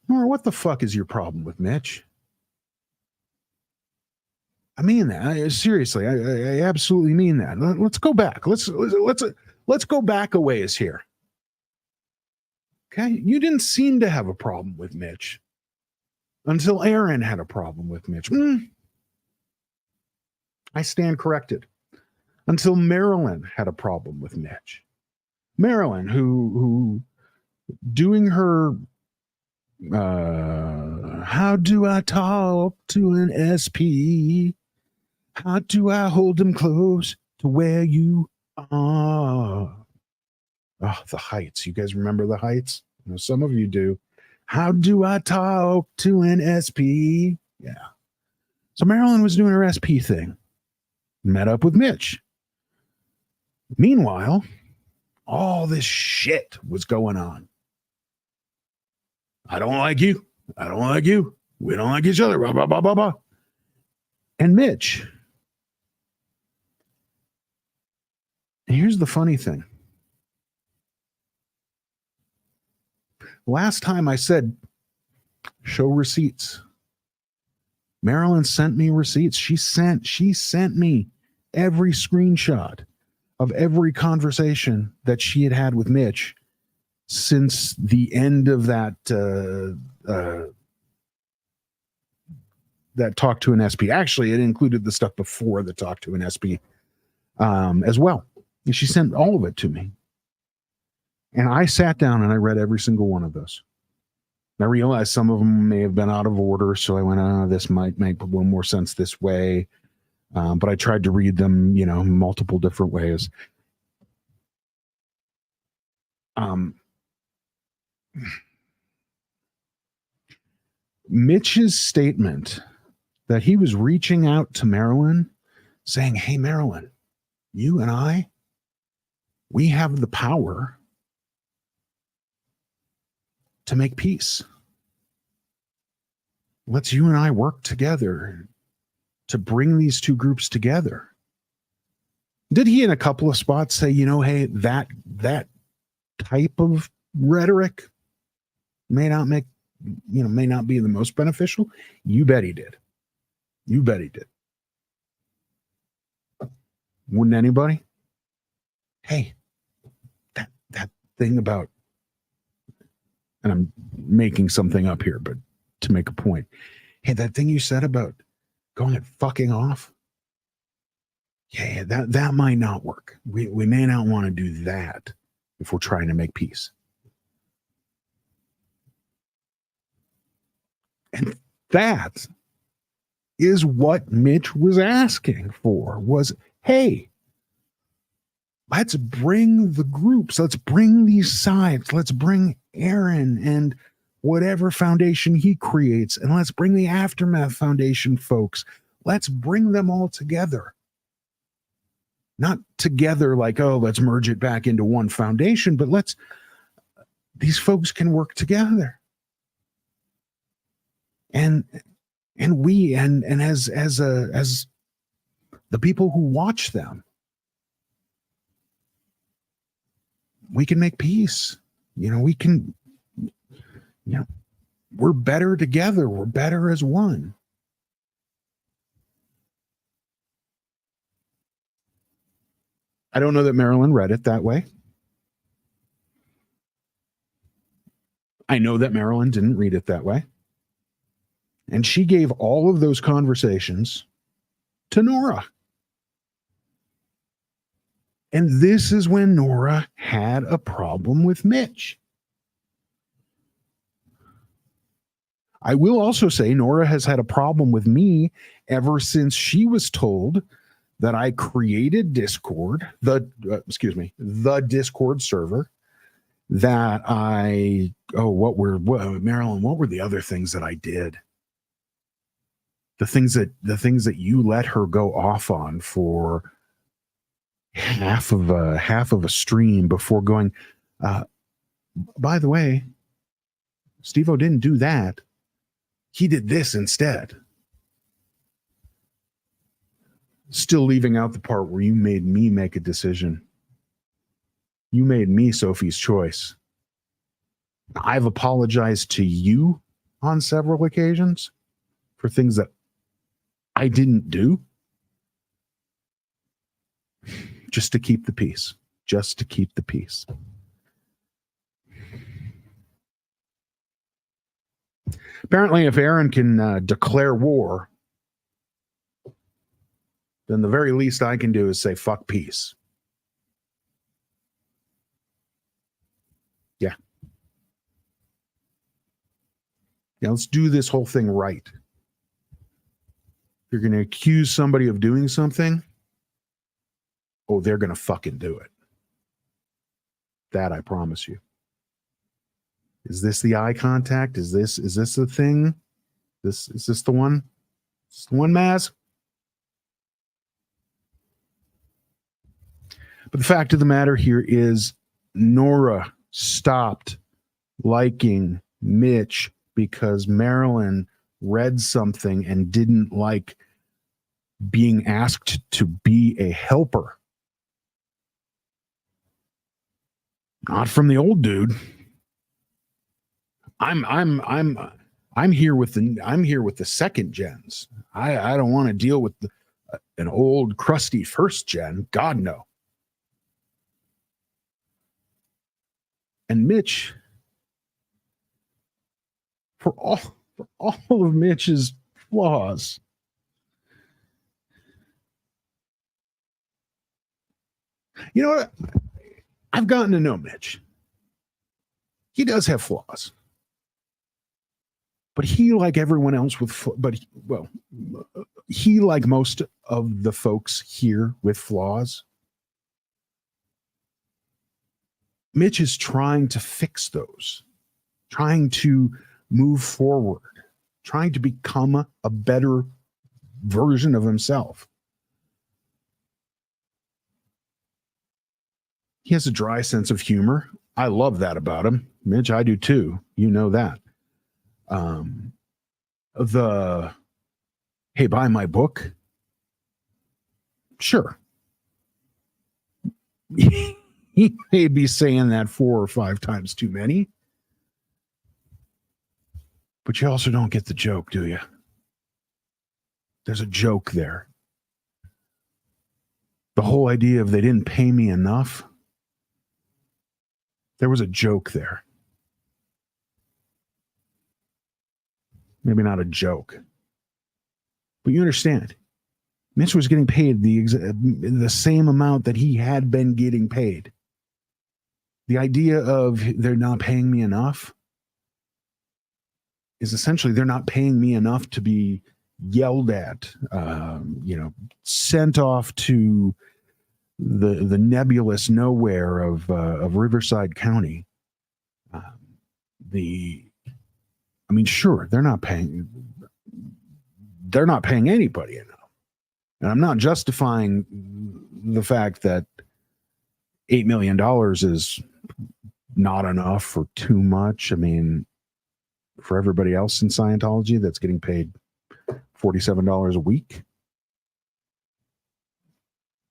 A: Nora, what the fuck is your problem with Mitch? I mean that. Seriously, I absolutely mean that. Let's go back. Let's go back a ways here. Okay, you didn't seem to have a problem with Mitch until Aaron had a problem with Mitch. I stand corrected. Until Marilyn had a problem with Mitch. Marilyn, who doing her how do I talk to an SP? How do I hold them close to where you Oh, the Heights. You guys remember the Heights? You know, some of you do. How do I talk to an SP? Yeah. So Marilyn was doing her SP thing. Met up with Mitch. Meanwhile, all this shit was going on. I don't like you. I don't like you. We don't like each other. Blah, blah, blah, blah, blah. And Mitch. Here's the funny thing. Last time I said, show receipts. Marilyn sent me receipts. She sent me every screenshot of every conversation that she had with Mitch since the end of that that talk to an SP. Actually, it included the stuff before the talk to an SP as well. And she sent all of it to me. And I sat down and I read every single one of those. And I realized some of them may have been out of order, so I went, oh, this might make a little more sense this way. But I tried to read them, you know, multiple different ways. Mitch's statement that he was reaching out to Marilyn saying, hey, Marilyn, you and I, we have the power to make peace. Let's you and I work together to bring these two groups together. Did he in a couple of spots say, you know, hey, that type of rhetoric may not be the most beneficial? You bet he did. You bet he did. Wouldn't anybody? Hey, that thing about, and I'm making something up here, but to make a point. Hey, that thing you said about going and fucking off. Yeah, that might not work. We may not want to do that if we're trying to make peace. And that is what Mitch was asking for, was, hey, let's bring the groups. Let's bring these sides. Let's bring Aaron and whatever foundation he creates. And let's bring the Aftermath Foundation folks. Let's bring them all together. Not together like, oh, let's merge it back into one foundation, but these folks can work together. And we and as the people who watch them, we can make peace. We can, we're better together. We're better as one. I don't know that Marilyn read it that way. I know that Marilyn didn't read it that way. And she gave all of those conversations to Nora. And this is when Nora had a problem with Mitch. I will also say Nora has had a problem with me ever since she was told that I created Discord, the Discord server, that Marilyn, what were the other things that I did? The things that you let her go off on for half of a stream before going, by the way, Steveo didn't do that. He did this instead. Still leaving out the part where you made me make a decision. You made me Sophie's choice. I've apologized to you on several occasions for things that I didn't do. Just to keep the peace. Just to keep the peace. Apparently, if Aaron can declare war, then the very least I can do is say, fuck peace. Yeah. Yeah, let's do this whole thing right. If you're going to accuse somebody of doing something, oh, they're going to fucking do it. That I promise you. Is this the eye contact? Is this the thing? Is this the one? Is this the one, Maz? But the fact of the matter here is Nora stopped liking Mitch because Marilyn read something and didn't like being asked to be a helper. Not from the old dude. I'm here with the second gens. I don't want to deal with an old crusty first gen. God no. And Mitch, for all of Mitch's flaws, you know what? I've gotten to know Mitch. He does have flaws. But he, like everyone else he, like most of the folks here with flaws, Mitch is trying to fix those, trying to move forward, trying to become a better version of himself. He has a dry sense of humor. I love that about him. Mitch, I do too. You know that. Hey, buy my book. Sure. He may be saying that 4 or 5 times too many. But you also don't get the joke, do you? There's a joke there. The whole idea of they didn't pay me enough. There was a joke there. Maybe not a joke. But you understand. Mitch was getting paid the same amount that he had been getting paid. The idea of they're not paying me enough is essentially they're not paying me enough to be yelled at, sent off to the nebulous nowhere of Riverside County. Sure, they're not paying anybody enough. And I'm not justifying the fact that $8 million is not enough or too much. I mean, for everybody else in Scientology that's getting paid $47 a week,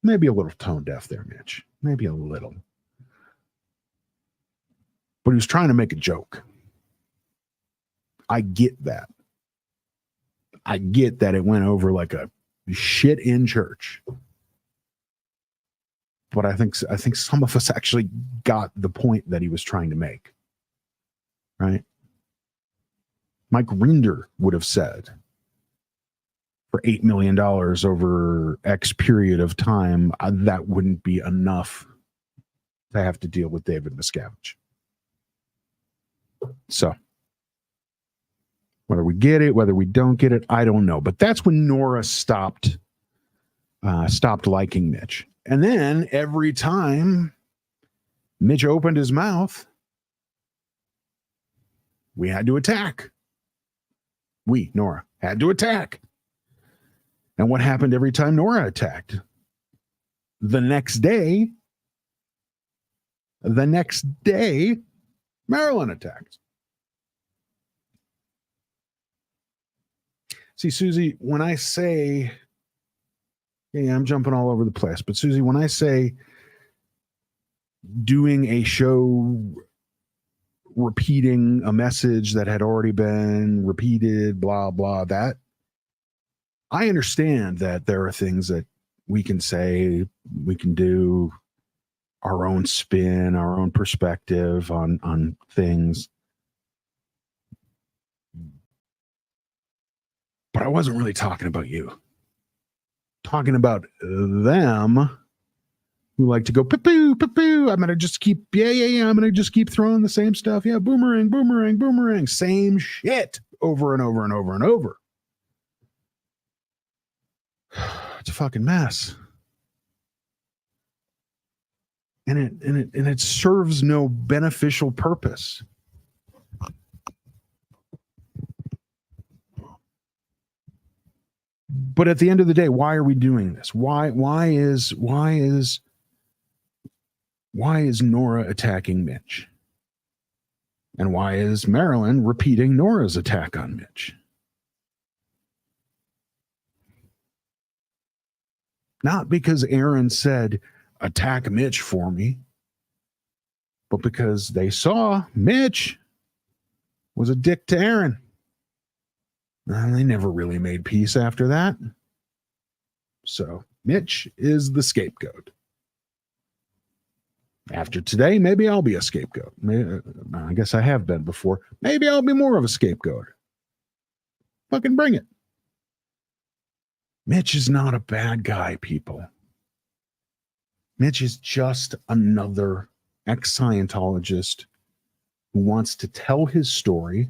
A: maybe a little tone deaf there, Mitch. Maybe a little. But he was trying to make a joke. I get that. I get that it went over like a shit in church. But I think some of us actually got the point that he was trying to make. Right? Mike Rinder would have said, for $8 million over X period of time, that wouldn't be enough to have to deal with David Miscavige. So, whether we get it, whether we don't get it, I don't know. But that's when Nora stopped liking Mitch. And then every time Mitch opened his mouth, we had to attack. Nora, had to attack. And what happened every time Nora attacked? The next day, Marilyn attacked. See, Susie, when I say, yeah, I'm jumping all over the place, but Susie, when I say doing a show repeating a message that had already been repeated, blah, blah, that, I understand that there are things that we can say, we can do our own spin, our own perspective on things. But I wasn't really talking about you. Talking about them who like to go, poo, poo. I'm going to just keep, yeah. I'm going to just keep throwing the same stuff. Yeah, boomerang. Same shit over and over and over and over. It's a fucking mess. it serves no beneficial purpose. But at the end of the day, why are we doing this? Why is Nora attacking Mitch? And why is Marilyn repeating Nora's attack on Mitch? Not because Aaron said, attack Mitch for me, but because they saw Mitch was a dick to Aaron. And they never really made peace after that. So Mitch is the scapegoat. After today, maybe I'll be a scapegoat. I guess I have been before. Maybe I'll be more of a scapegoat. Fucking bring it. Mitch is not a bad guy, people. Mitch is just another ex-Scientologist who wants to tell his story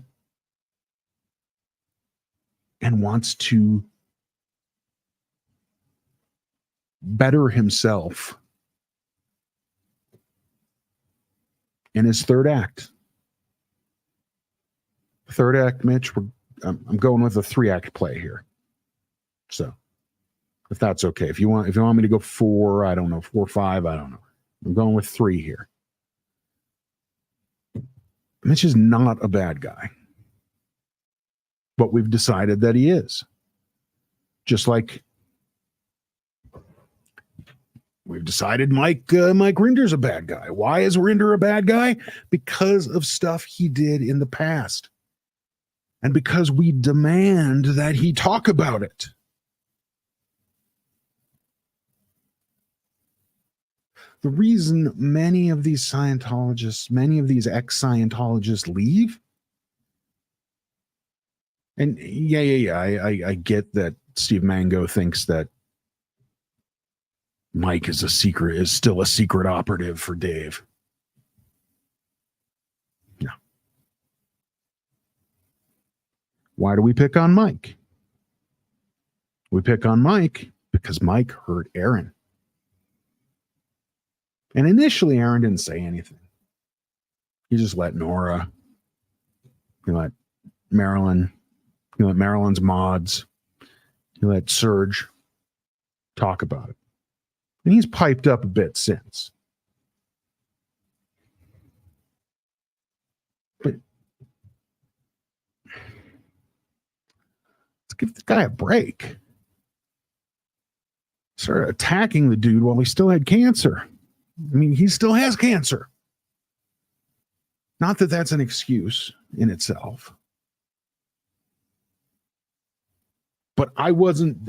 A: and wants to better himself in his third act. Third act, Mitch, I'm going with a 3-act play here. So, if that's okay. If you want me to go 4, I don't know, 4 or 5, I don't know. I'm going with 3 here. Mitch is not a bad guy. But we've decided that he is. Just like we've decided Mike Rinder's a bad guy. Why is Rinder a bad guy? Because of stuff he did in the past. And because we demand that he talk about it. The reason many of these Scientologists, many of these ex-Scientologists leave, and I get that Steve Mango thinks that Mike is still a secret operative for Dave. Yeah. Why do we pick on Mike? We pick on Mike because Mike hurt Aaron. And initially, Aaron didn't say anything. He just let Nora, he let Marilyn, he let Marilyn's mods, he let Serge talk about it. And he's piped up a bit since. But let's give the guy a break. Started attacking the dude while he still had cancer. I mean, he still has cancer. Not that that's an excuse in itself. But I wasn't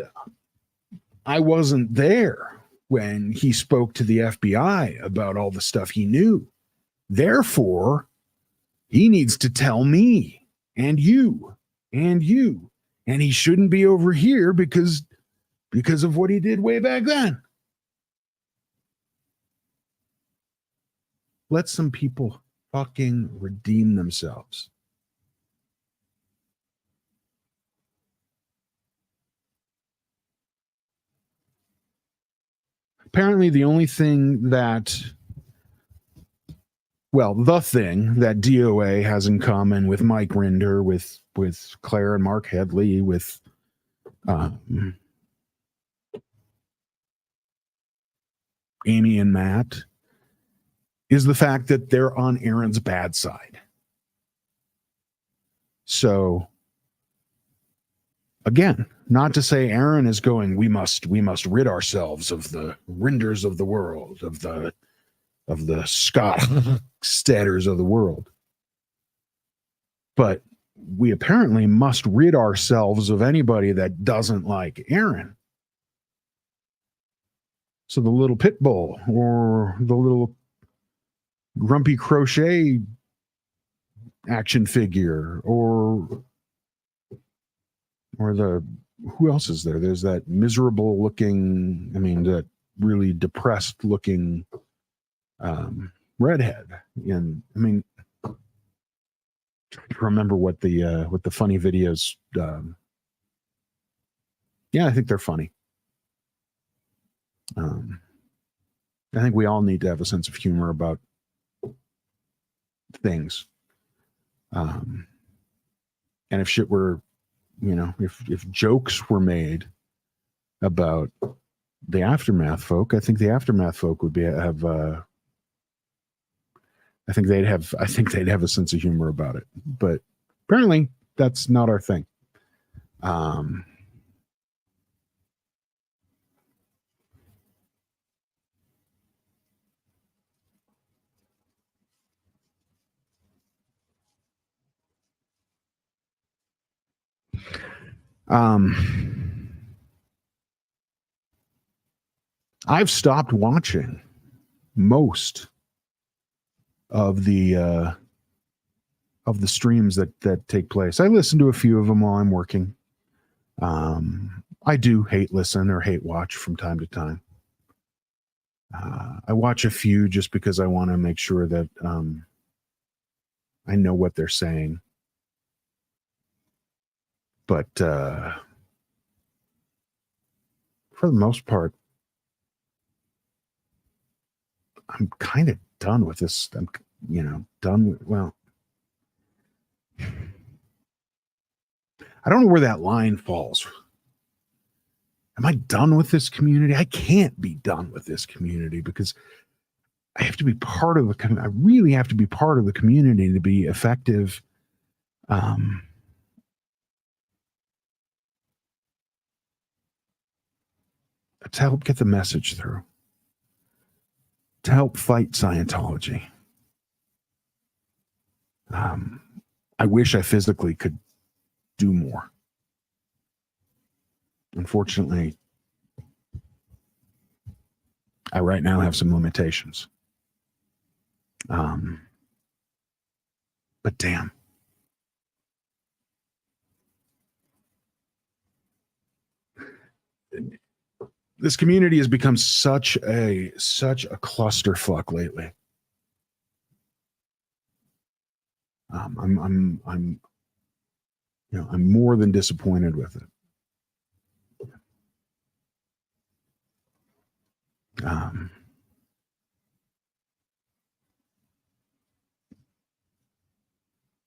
A: there when he spoke to the FBI about all the stuff he knew. Therefore, he needs to tell me and you and you. And he shouldn't be over here because of what he did way back then. Let some people fucking redeem themselves. Apparently, the thing that DOA has in common with Mike Rinder, with Claire and Mark Headley, with Amy and Matt, is the fact that they're on Aaron's bad side. So, again, not to say Aaron is going, we must rid ourselves of the Rinders of the world, of the Scott Steaders of the world. But we apparently must rid ourselves of anybody that doesn't like Aaron. So the little pit bull or the little grumpy crochet action figure or the, who else is there? There's that miserable looking, that really depressed looking redhead. And trying to remember what the funny videos. I think they're funny. I think we all need to have a sense of humor about things. And if shit were, if jokes were made about the Aftermath folk, I think the Aftermath folk would I think they'd have a sense of humor about it. But apparently that's not our thing. I've stopped watching most of the streams that take place. I listen to a few of them while I'm working. I do hate listen or hate watch from time to time. I watch a few just because I want to make sure that I know what they're saying. But for the most part, I'm kind of done with this. I'm, done with, well, I don't know where that line falls. Am I done with this community? I can't be done with this community because I have to be part of I really have to be part of the community to be effective. To help get the message through, to help fight Scientology. I wish I physically could do more. Unfortunately, I right now have some limitations. But damn. This community has become such a clusterfuck lately. I'm more than disappointed with it.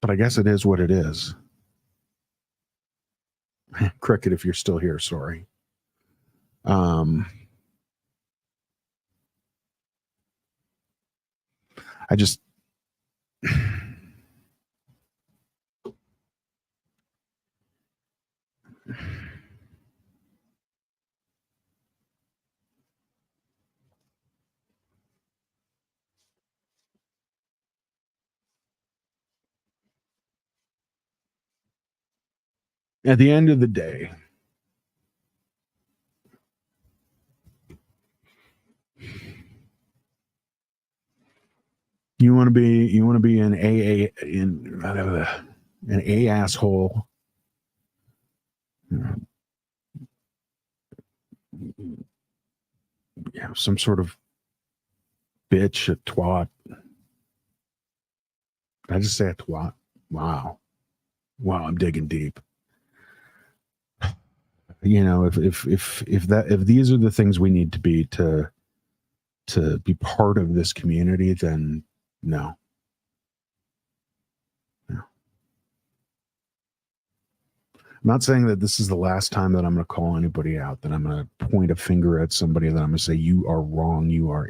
A: But I guess it is what it is. Cricket, if you're still here, sorry. I just at the end of the day, you want to be an A asshole. Yeah, some sort of bitch, a twat. Did I just say a twat? Wow, I'm digging deep. If these are the things we need to be to be part of this community, then no. I'm not saying that this is the last time that I'm going to call anybody out, that I'm going to point a finger at somebody, that I'm going to say, you are wrong. You are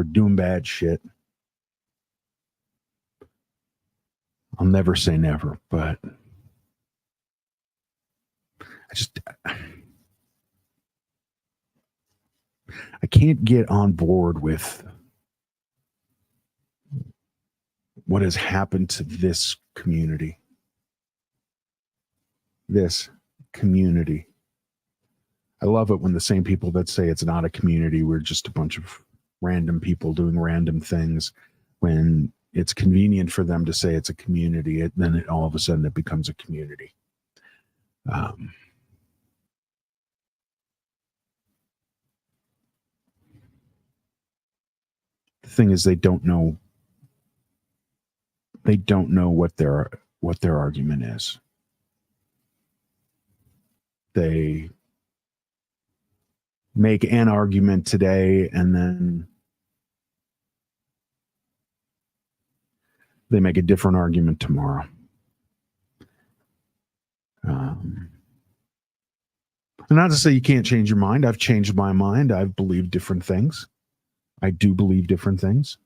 A: doing bad shit. I'll never say never, but I can't get on board with what has happened to this community. This community. I love it when the same people that say it's not a community, we're just a bunch of random people doing random things, when it's convenient for them to say it's a community, then all of a sudden it becomes a community. The thing is, they don't know what their argument is. They make an argument today and then they make a different argument tomorrow. Not to say you can't change your mind. I've changed my mind. I've believed different things. I do believe different things,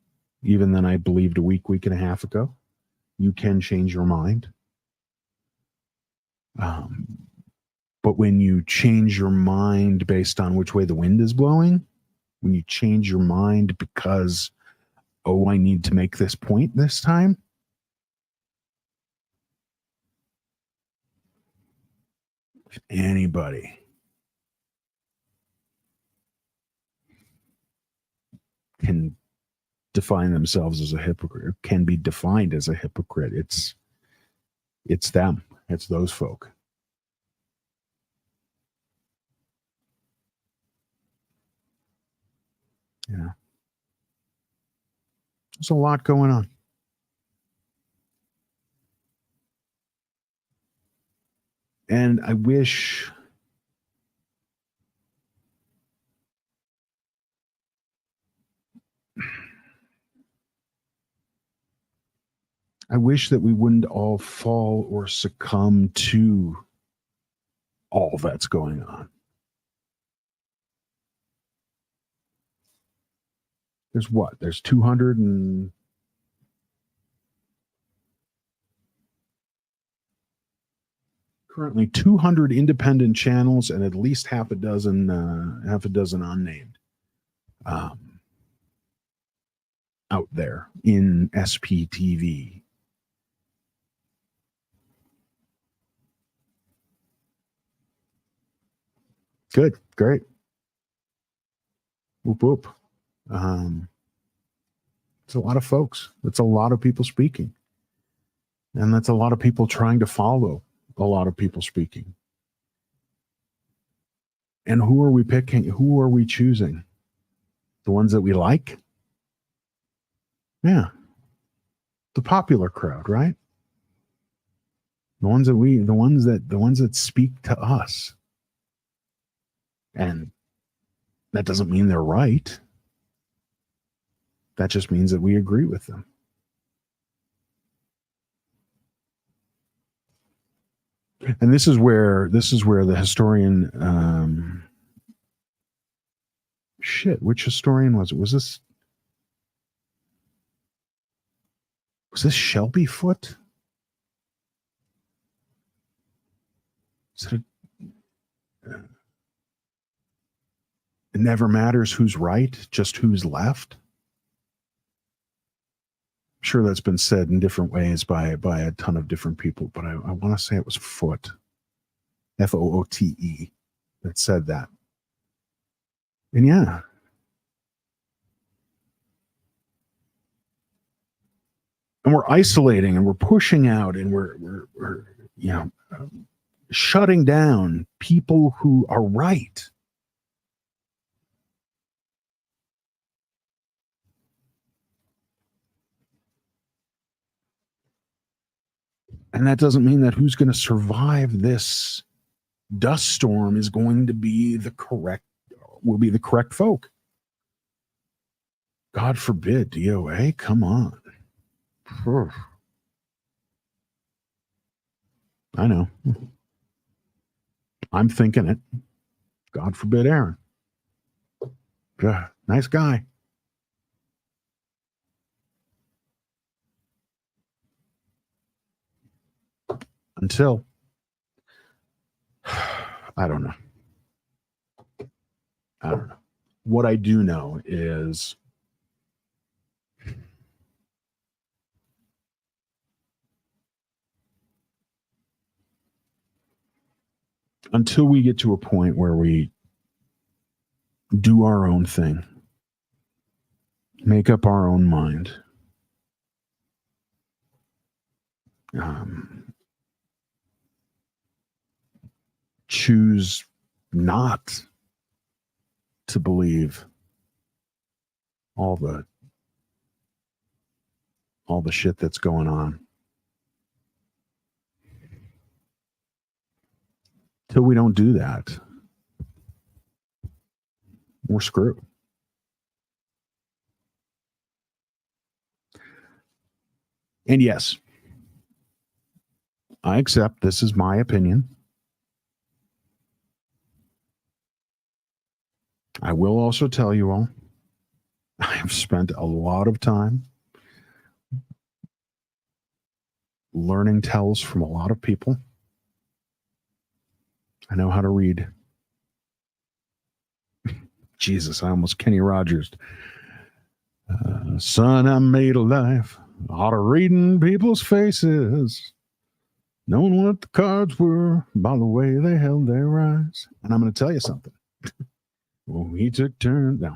A: even than I believed a week and a half ago. You can change your mind. But when you change your mind based on which way the wind is blowing, when you change your mind because, oh, I need to make this point this time, if anybody can define themselves as a hypocrite, can be defined as a hypocrite, it's them. It's those folk. Yeah. There's a lot going on. And I wish that we wouldn't all fall or succumb to all that's going on. There's what? There's 200 and currently 200 independent channels and at least half a dozen unnamed out there in SPTV. Good, great. Whoop whoop. It's a lot of folks. It's a lot of people speaking. And that's a lot of people trying to follow a lot of people speaking. And who are we picking? Who are we choosing? The ones that we like? Yeah. The popular crowd, right? The ones that speak to us. And that doesn't mean they're right. That just means that we agree with them. And this is where the historian, which historian was it? Was this Shelby Foote? It never matters who's right, just who's left. I'm sure that's been said in different ways by a ton of different people, but I want to say it was Foote, Foote, that said that. And yeah. And we're isolating and we're pushing out and we're shutting down people who are right. And that doesn't mean that who's going to survive this dust storm is going to be the correct folk. God forbid, DOA, come on. I know. I'm thinking it. God forbid, Aaron. Nice guy. Until I don't know. What I do know is until we get to a point where we do our own thing, make up our own mind, choose not to believe all the shit that's going on. Till we don't do that, we're screwed. And yes, I accept this is my opinion. I will also tell you all, I have spent a lot of time learning tells from a lot of people. I know how to read. Jesus, I almost Kenny Rogers. Son, I made a life out of reading people's faces, knowing what the cards were by the way they held their eyes. And I'm going to tell you something. Well, he took turns. No.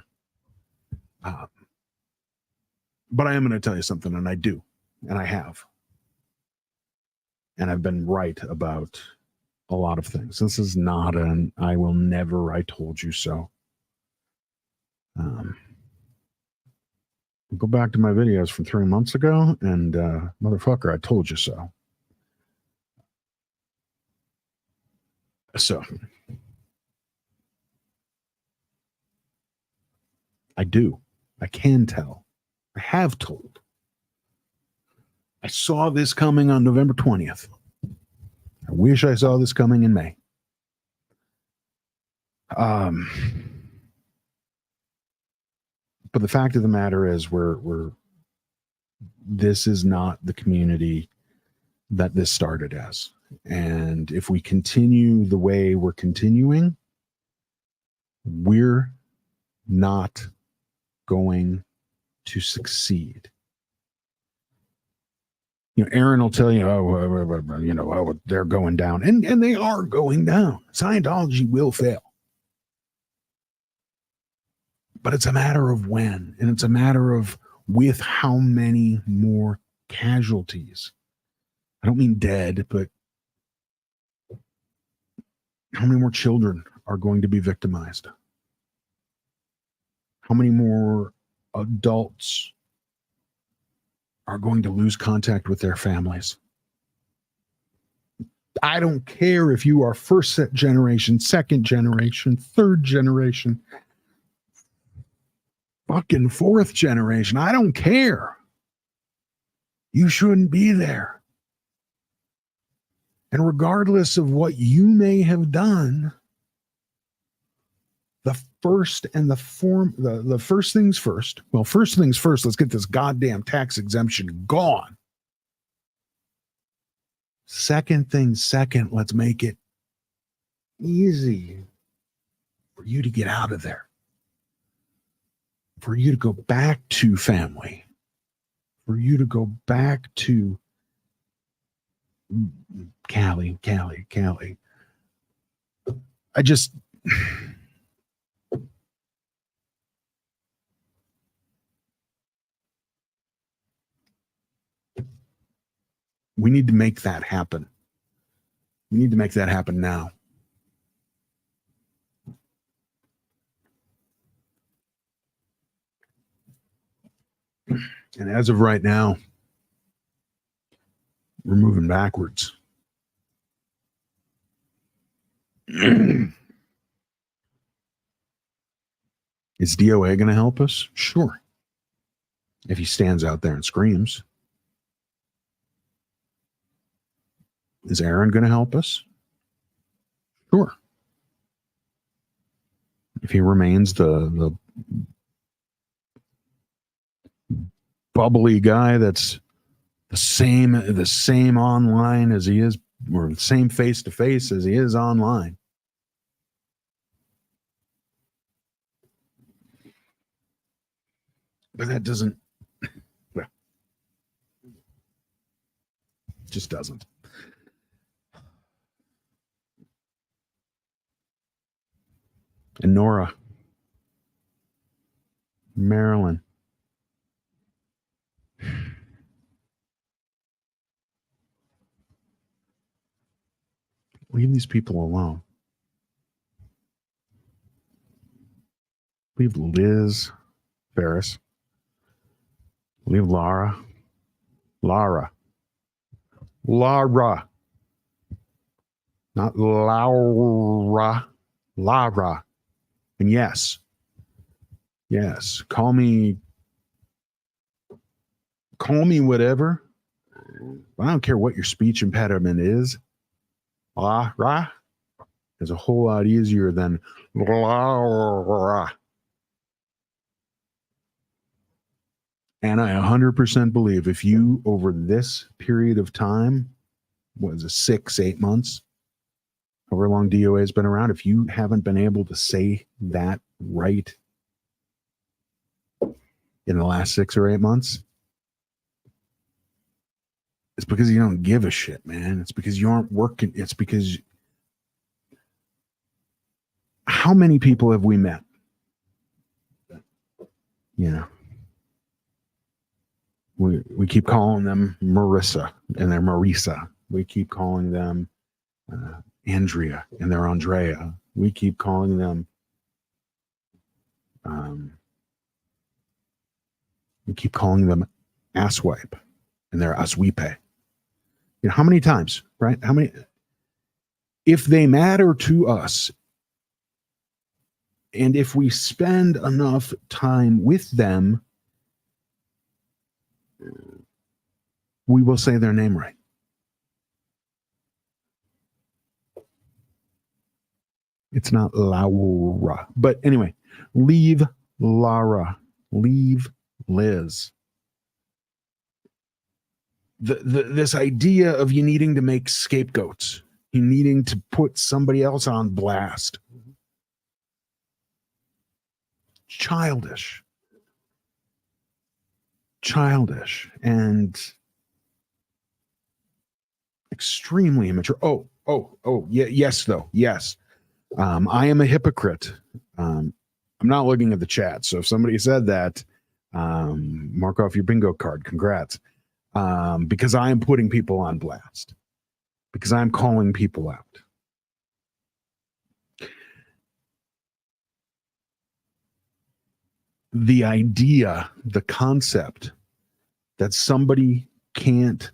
A: But I am going to tell you something, and I do, and I have. And I've been right about a lot of things. This is not an I will never, I told you so. Go back to my videos from 3 months ago, and motherfucker, I told you so. So, I do. I can tell. I have told. I saw this coming on November 20th. I wish I saw this coming in May. But the fact of the matter is we're this is not the community that this started as. And if we continue the way we're continuing, we're not going to succeed. You know, Aaron will tell you, they're going down. And they are going down. Scientology will fail. But it's a matter of when, and it's a matter of with how many more casualties. I don't mean dead, but how many more children are going to be victimized? How many more adults are going to lose contact with their families? I don't care if you are first generation, second generation, third generation, fucking fourth generation. I don't care. You shouldn't be there. And regardless of what you may have done, the first things first. Well, first things first, let's get this goddamn tax exemption gone. Second things second, let's make it easy for you to get out of there. For you to go back to family. For you to go back to Callie. I just... We need to make that happen. We need to make that happen now. And as of right now, we're moving backwards. Is DOA going to help us? Sure. If he stands out there and screams. Is Aaron going to help us? Sure. If he remains the bubbly guy that's the same online as he is, or the same face to face as he is online. But that doesn't, well, just doesn't. And Nora, Marilyn, leave these people alone. Leave Liz Ferris. Leave Lara. Not Laura. Lara. And yes, Yes. Call me whatever. I don't care what your speech impediment is. Rah, rah is a whole lot easier than rah, rah. And I 100% believe if you, over this period of time, what is it, 6-8 months, however long DOA has been around, if you haven't been able to say that right in the last 6 or 8 months, it's because you don't give a shit, man. It's because you aren't working. It's because how many people have we met? You know, we keep calling them Marissa and they're Marisa. We keep calling them Andrea and they're Andrea. We keep calling them asswipe and they're aswipe. You know, how many times, right? How many? If they matter to us, and if we spend enough time with them, we will say their name right. It's not Laura. But anyway, leave Lara. Leave Liz. This idea of you needing to make scapegoats, you needing to put somebody else on blast. Childish and extremely immature. Yes. I am a hypocrite. I'm not looking at the chat, so if somebody said that, mark off your bingo card. Congrats. Because I am putting people on blast. Because I'm calling people out. The idea, the concept that somebody can't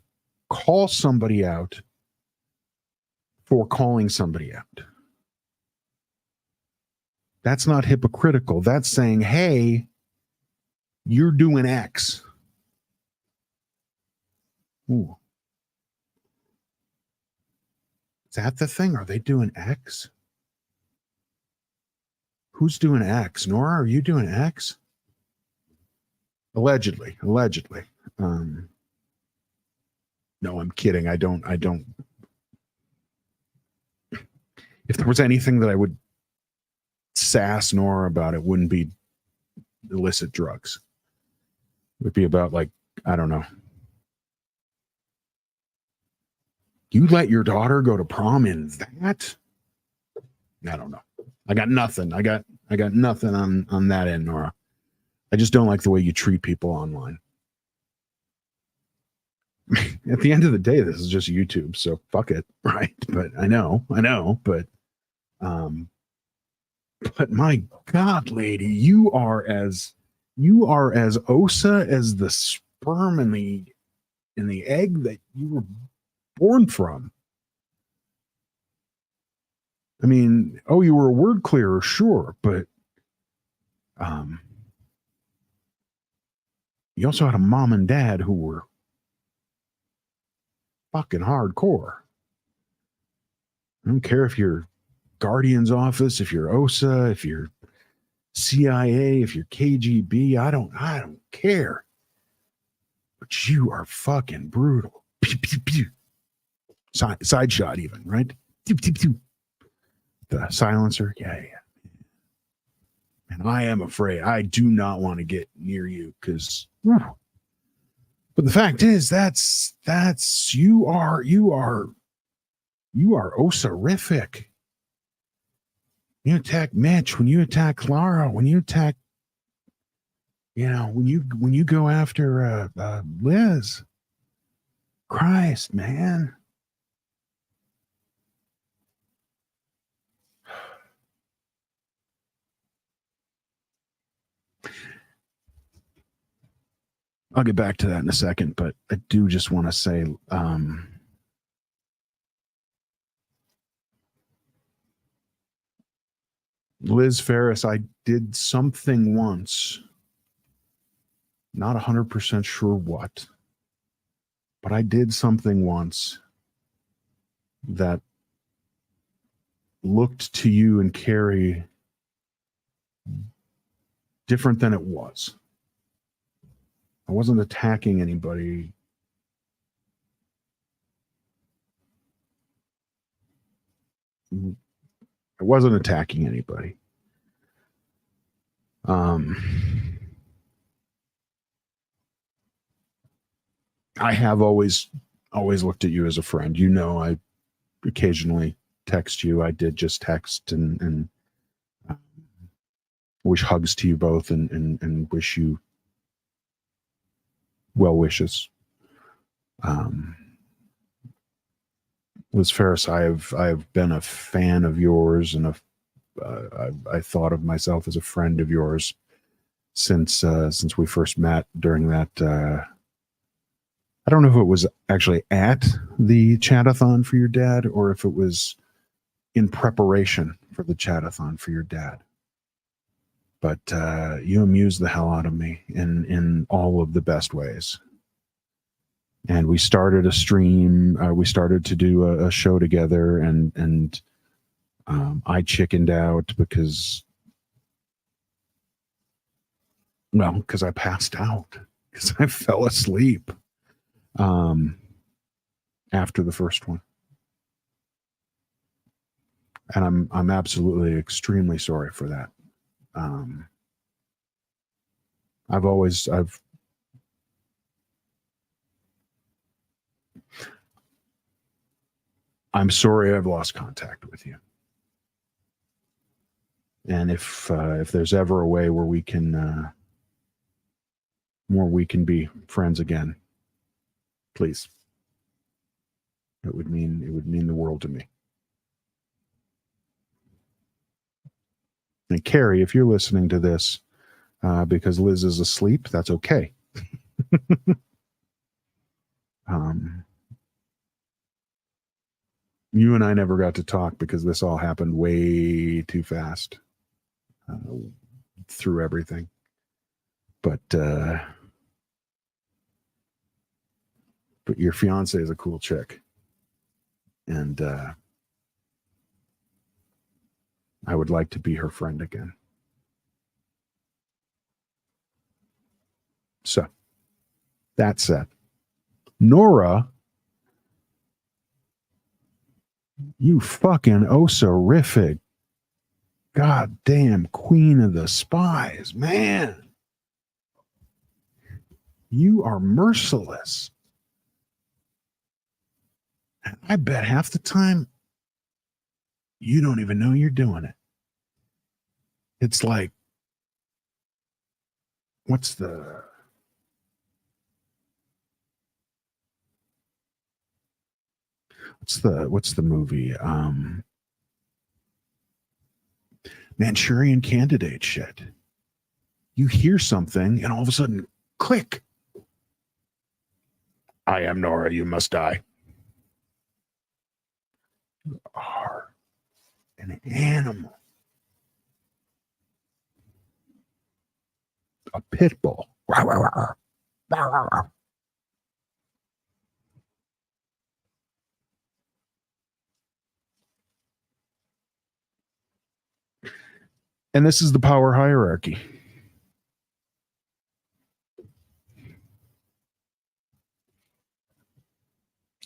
A: call somebody out for calling somebody out. That's not hypocritical. That's saying, hey, you're doing X. Ooh. Is that the thing? Are they doing X? Who's doing X? Nora, are you doing X? Allegedly. No, I'm kidding. I don't. If there was anything that I would sass Nora about, it wouldn't be illicit drugs. It would be about, like, I don't know. You let your daughter go to prom in that? I don't know. I got nothing. I got nothing on that end, Nora. I just don't like the way you treat people online. At the end of the day, this is just YouTube, so fuck it, right? But I know, but my God, lady, you are as osa as the sperm in the egg that you were born from. I mean, you were a word clearer, sure, but you also had a mom and dad who were fucking hardcore. I don't care if you're Guardian's office, if you're OSA, if you're CIA, if you're KGB, I don't care. But you are fucking brutal. Pew, pew, pew. Side shot even, right? Pew, pew, pew. The silencer, yeah. And I am afraid. I do not want to get near you because. But the fact is, that's you are osarific. You attack Mitch, when you attack Lara, when you attack, when you go after Liz. Christ, man. I'll get back to that in a second, but I do just want to say, Liz Ferris, I did something once. Not 100% sure what. But I did something once that looked to you and Carrie different than it was. I wasn't attacking anybody. I wasn't attacking anybody. I have always looked at you as a friend. You know, I occasionally text you. I did just text and wish hugs to you both and wish you well wishes. Liz Ferris, I have been a fan of yours, and I thought of myself as a friend of yours since we first met during that. I don't know if it was actually at the chatathon for your dad or if it was in preparation for the chatathon for your dad. But you amused the hell out of me in all of the best ways. And we started a stream. We started to do a show together, and I chickened out because I passed out because I fell asleep after the first one, and I'm absolutely extremely sorry for that. I'm sorry I've lost contact with you. And if there's ever a way where we can be friends again, please. It would mean the world to me. And Carrie, if you're listening to this because Liz is asleep, that's okay. You and I never got to talk because this all happened way too fast through everything. But your fiance is a cool chick, and I would like to be her friend again. So, that said, Nora, you fucking osorific, goddamn queen of the spies, man. You are merciless. I bet half the time you don't even know you're doing it. It's like, what's the movie? Manchurian Candidate shit. You hear something and all of a sudden, click. I am Nora, you must die. You are an animal. A pit bull. And this is the power hierarchy.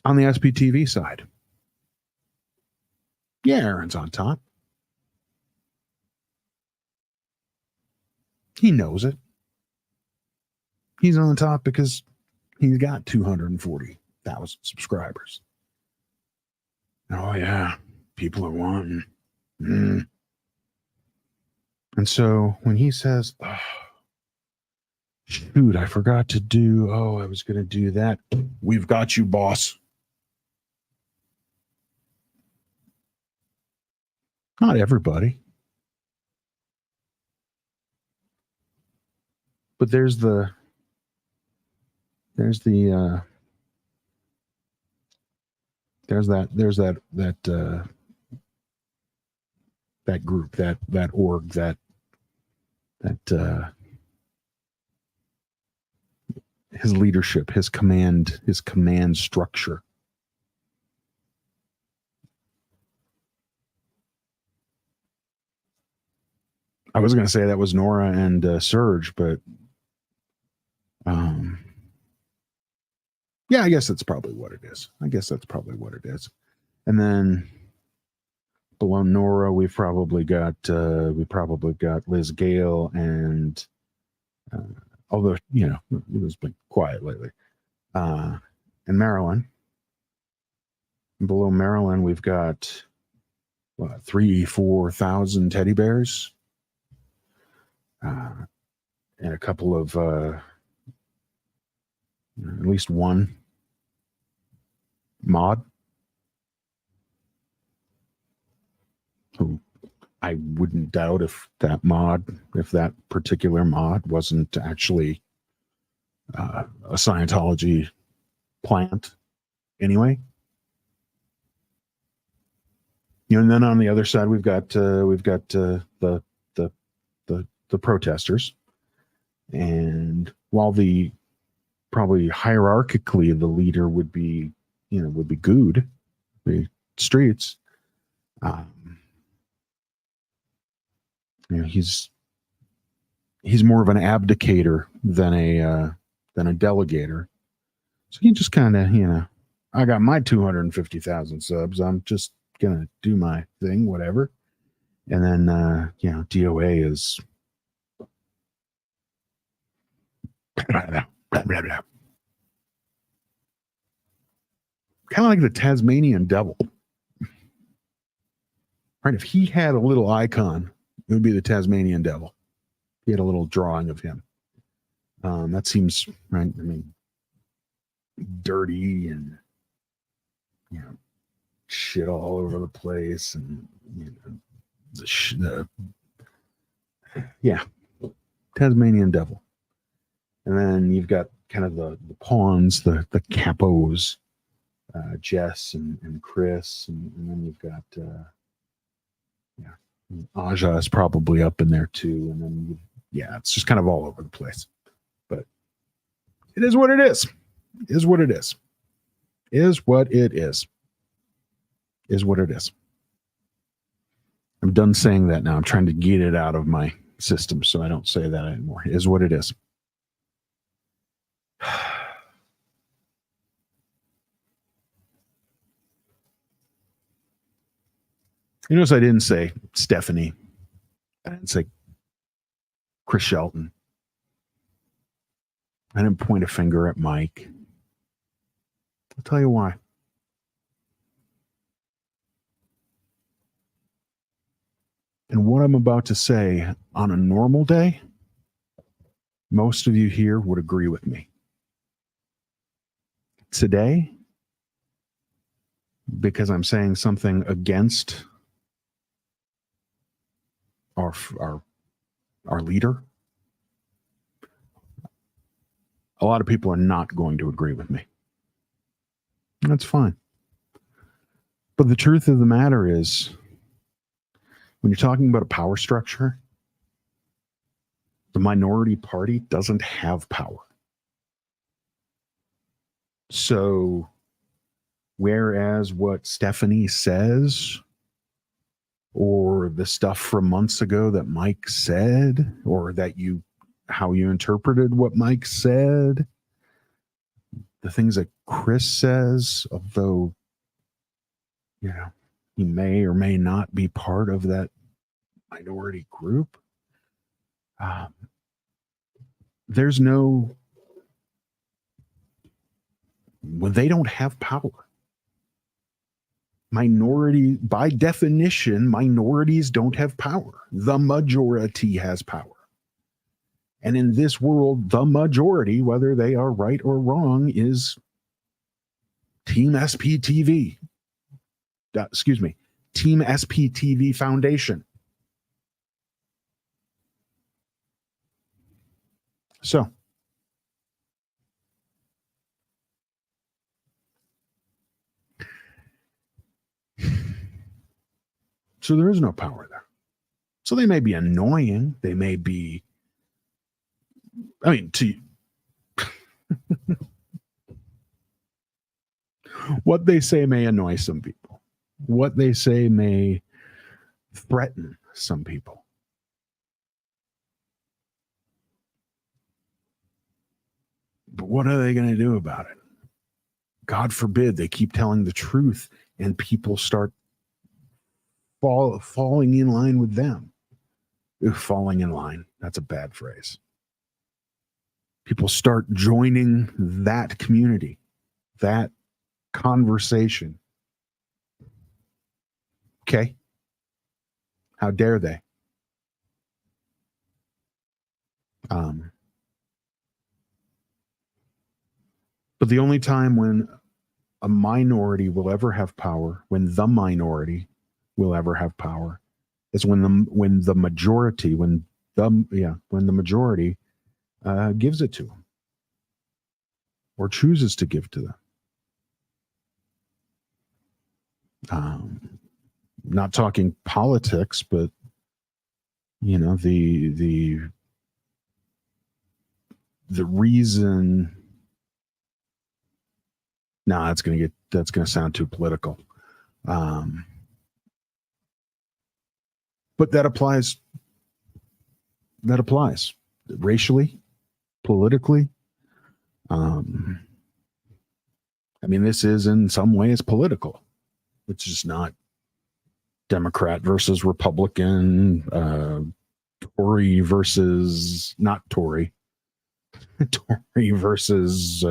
A: On the SPTV side. Yeah, Aaron's on top. He knows it. He's on the top because he's got 240,000 subscribers. Oh, yeah. People are wanting. And so when he says, oh, shoot, I forgot to do, I was going to do that. We've got you, boss. Not everybody. But there's that that group, that org, that his leadership, his command structure. I was going to say that was Nora and Serge, but yeah, I guess that's probably what it is. And then below Nora, we've probably got Liz Gale and although it has been quiet lately, and Marilyn. And below Marilyn, we've got 3,000-4,000 teddy bears, and a couple of at least one mod who I wouldn't doubt if that particular mod wasn't actually a Scientology plant anyway. And then on the other side we've got the protesters, and while the probably hierarchically the leader would be Good, the streets. He's more of an abdicator than a delegator. So he just kind of, I got my 250,000 subs. I'm just gonna do my thing, whatever. And then DOA is blah, blah, blah, blah. Kind of like the Tasmanian devil. Right? If he had a little icon, it would be the Tasmanian devil. He had a little drawing of him. That seems right. I mean, dirty and shit all over the place, and Tasmanian devil. And then you've got kind of the pawns, the capos, Jess and Chris, and then you've got Aja is probably up in there too, and then it's just kind of all over the place. But it is what it is. Is what it is. Is what it is. Is what it is. I'm done saying that now. I'm trying to get it out of my system so I don't say that anymore. Is what it is. You notice I didn't say Stephanie. I didn't say Chris Shelton. I didn't point a finger at Mike. I'll tell you why. And what I'm about to say on a normal day, most of you here would agree with me. Today, because I'm saying something against our leader, a lot of people are not going to agree with me. That's fine. But the truth of the matter is, when you're talking about a power structure, the minority party doesn't have power. So, whereas what Stephanie says, or the stuff from months ago that Mike said, or how you interpreted what Mike said, the things that Chris says, although, he may or may not be part of that minority group, when they don't have power. Minority, by definition, minorities don't have power. The majority has power. And in this world, the majority, whether they are right or wrong, is Team SPTV. Team SPTV Foundation. So there is no power there. So they may be annoying. They may be, I mean, to what they say may annoy some people. What they say may threaten some people. But what are they going to do about it? God forbid they keep telling the truth and people start falling in line with them. Falling in line, that's a bad phrase. People start joining that community, that conversation. Okay? How dare they? But the only time when a minority will ever have power, when the minority will ever have power, is when the majority gives it to them or chooses to give to them. Not talking politics, but the reason. No, that's going to sound too political. But that applies racially, politically. I mean, this is in some ways political. It's just not Democrat versus Republican, Tory versus not Tory, Tory versus,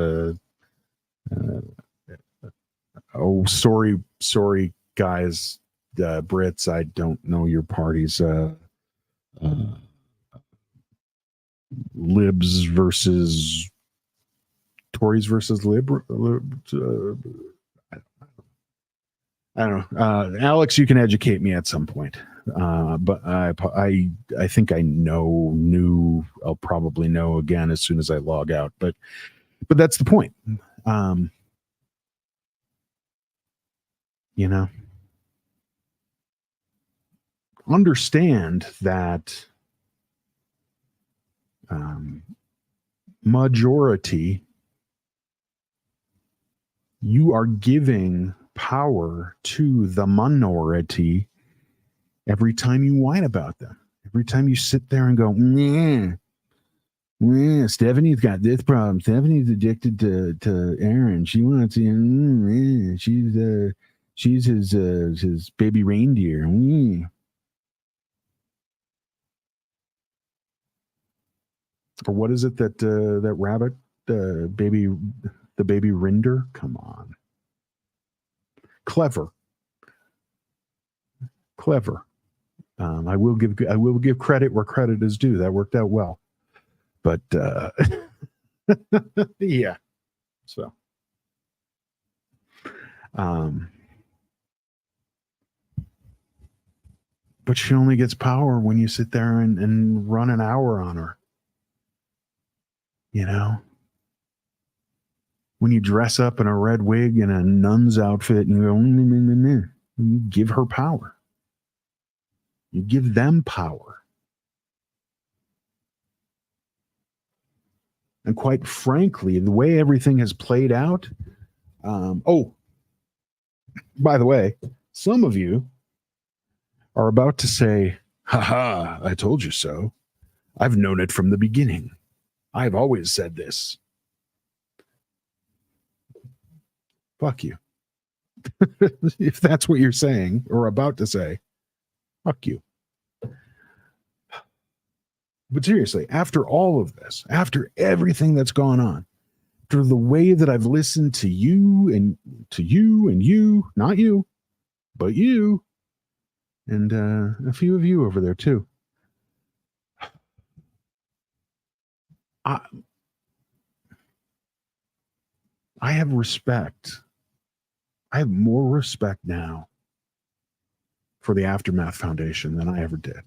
A: sorry guys, Brits, I don't know your parties, libs versus Tories versus I don't know. Alex, you can educate me at some point. But I think I knew I'll probably know again as soon as I log out. But that's the point. Understand that majority, you are giving power to the minority every time you whine about them. Every time you sit there and go, Stephanie's got this problem. Stephanie's addicted to Aaron. She wants she's his baby reindeer. Or what is it that rabbit, the baby render? Come on. Clever. I will give credit where credit is due. That worked out well. But yeah. So but she only gets power when you sit there and run an hour on her. When you dress up in a red wig and a nun's outfit and you give her power. You give them power. And quite frankly, the way everything has played out, by the way, some of you are about to say, haha, I told you so. I've known it from the beginning. I've always said this. Fuck you. If that's what you're saying or about to say, fuck you. But seriously, after all of this, after everything that's gone on, through the way that I've listened to you, not you, but you, and a few of you over there too. I have respect. I have more respect now for the Aftermath Foundation than I ever did.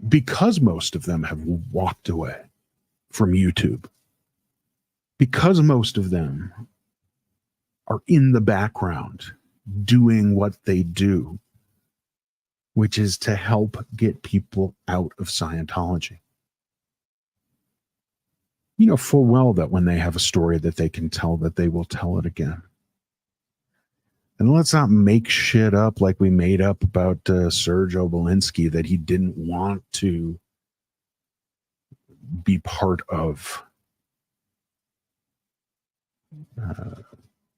A: Because most of them have walked away from YouTube. because most of them are in the background doing what they do, which is to help get people out of Scientology. You know full well that when they have a story that they can tell, that they will tell it again. And let's not make shit up like we made up about Serge Obolinski, that he didn't want to be part of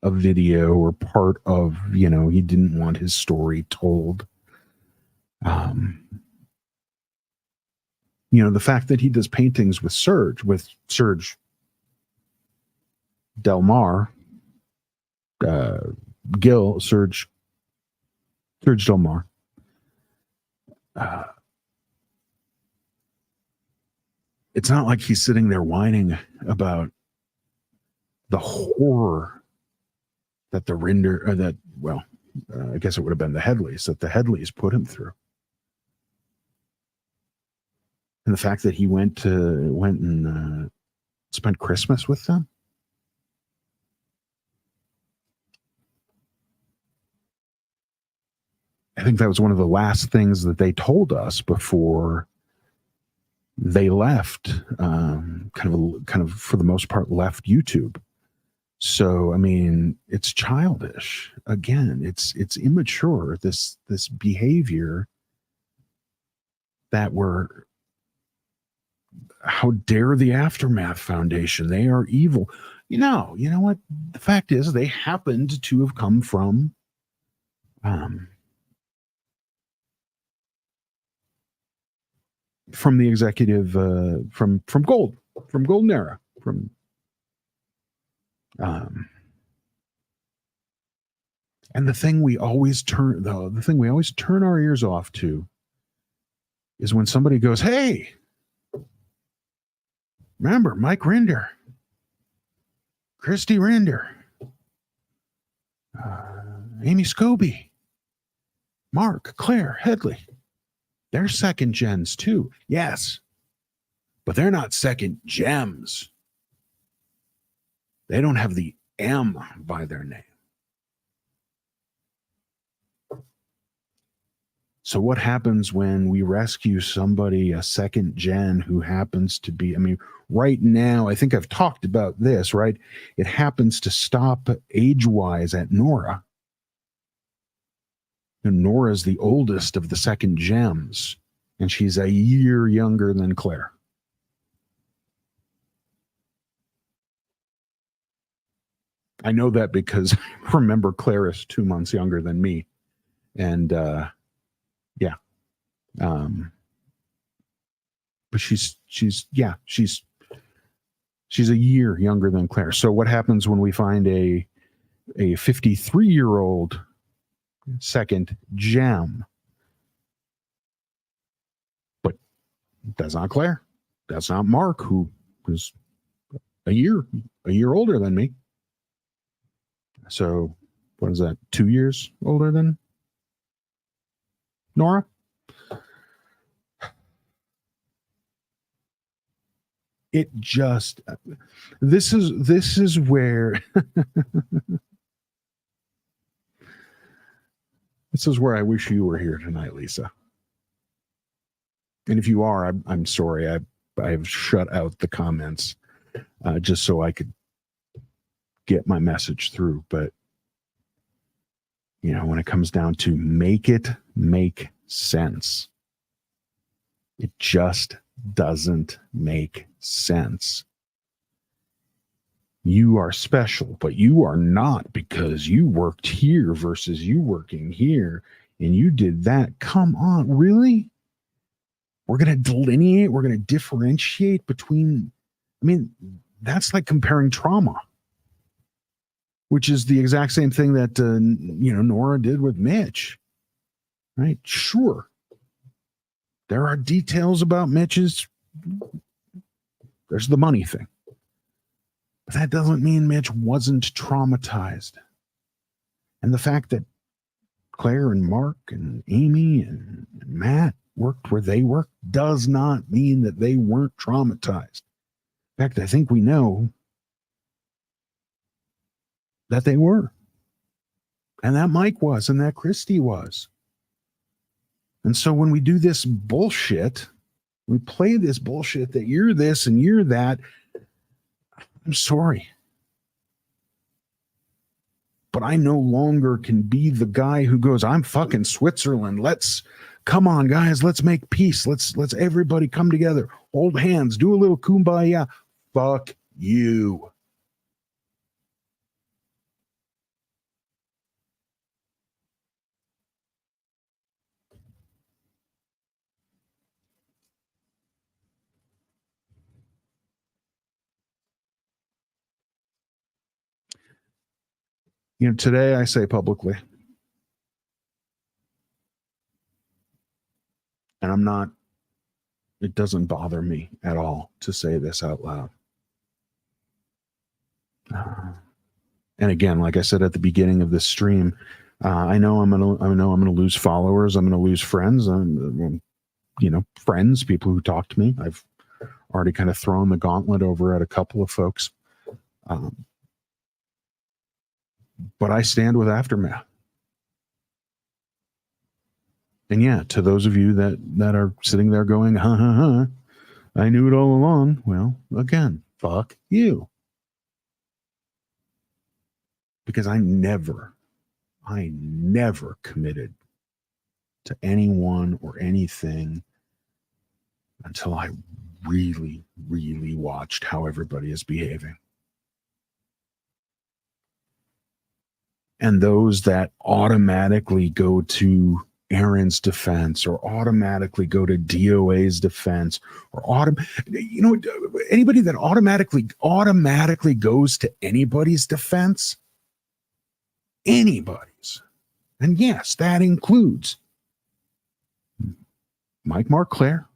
A: a video or part of, he didn't want his story told. The fact that he does paintings with Serge Del Mar, Serge Del Mar. It's not like he's sitting there whining about the horror that the render, I guess it would have been the Headleys, that the Headleys put him through. And the fact that he went and spent Christmas with them. I think that was one of the last things that they told us before they left, kind of for the most part left YouTube. So, I mean, it's childish. Again, it's immature, this behavior that how dare the Aftermath Foundation? They are evil. You know what? The fact is, they happened to have come from the executive, from Golden Era, and the thing we always turn our ears off to is when somebody goes, "Hey, remember Mike Rinder, Christy Rinder, Amy Scobie, Mark, Claire, Headley. They're second gens too." Yes, but they're not second gems. They don't have the M by their name. So what happens when we rescue somebody, a second gen, who happens to be, right now, I think I've talked about this, right? It happens to stop age-wise at Nora. And Nora's the oldest of the second gems, and she's a year younger than Claire. I know that because I remember Claire is 2 months younger than me. And yeah. But she's a year younger than Claire. So what happens when we find a 53-year-old second gem? But that's not Claire. That's not Mark, who is a year older than me. So what is that? 2 years older than Nora? It just, this is where this is where I wish you were here tonight, Lisa. And if you are, I'm sorry. I've shut out the comments just so I could get my message through. But when it comes down to make it make sense, it just doesn't make sense. You are special, but you are not because you worked here versus you working here and you did that. Come on, really? We're going to delineate, we're going to differentiate between, that's like comparing trauma, which is the exact same thing that, Nora did with Mitch, right? Sure. There are details about Mitch's, there's the money thing. But that doesn't mean Mitch wasn't traumatized. And the fact that Claire and Mark and Amy and Matt worked where they worked does not mean that they weren't traumatized. In fact, I think we know that they were. And that Mike was, and that Christy was. And so when we do this bullshit, we play this bullshit that you're this and you're that, I'm sorry. But I no longer can be the guy who goes, I'm fucking Switzerland. Come on, guys, let's make peace. Let's everybody come together, hold hands, do a little kumbaya. Fuck you. You know, today I say publicly, and I'm not, it doesn't bother me at all to say this out loud. And again, like I said at the beginning of this stream, I know I'm gonna lose followers. I'm gonna lose friends. Friends, people who talk to me. I've already kind of thrown the gauntlet over at a couple of folks. But I stand with Aftermath. And yeah, to those of you that are sitting there going, ha ha ha, I knew it all along. Well, again, fuck you. Because I never committed to anyone or anything until I really, really watched how everybody is behaving. And those that automatically go to Aaron's defense or automatically go to DOA's defense or anybody that automatically goes to anybody's defense, anybody's. And yes, that includes Mike, Mark, Claire,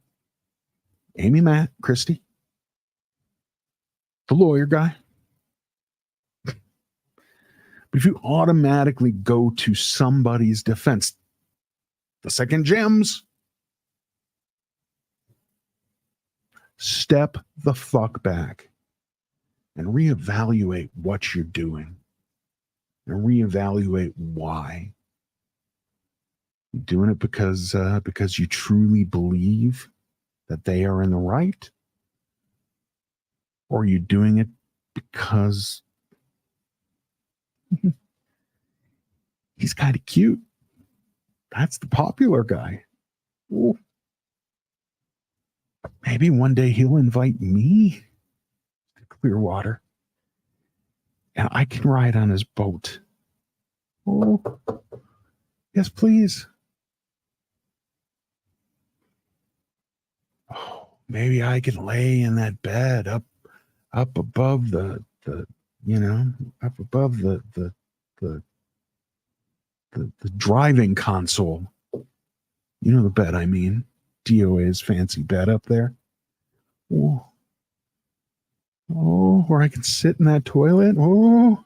A: Amy, Matt, Christy, the lawyer guy. But if you automatically go to somebody's defense, the second gems, step the fuck back and reevaluate what you're doing and reevaluate why. You're doing it because you truly believe that they are in the right, or are you doing it because he's kind of cute? That's the popular guy. Ooh. Maybe one day he'll invite me to Clearwater and I can ride on his boat. Oh, yes, please. Oh, maybe I can lay in that bed up above the driving console. You know the bed I mean. DOA's fancy bed up there. Oh, where I can sit in that toilet. Oh.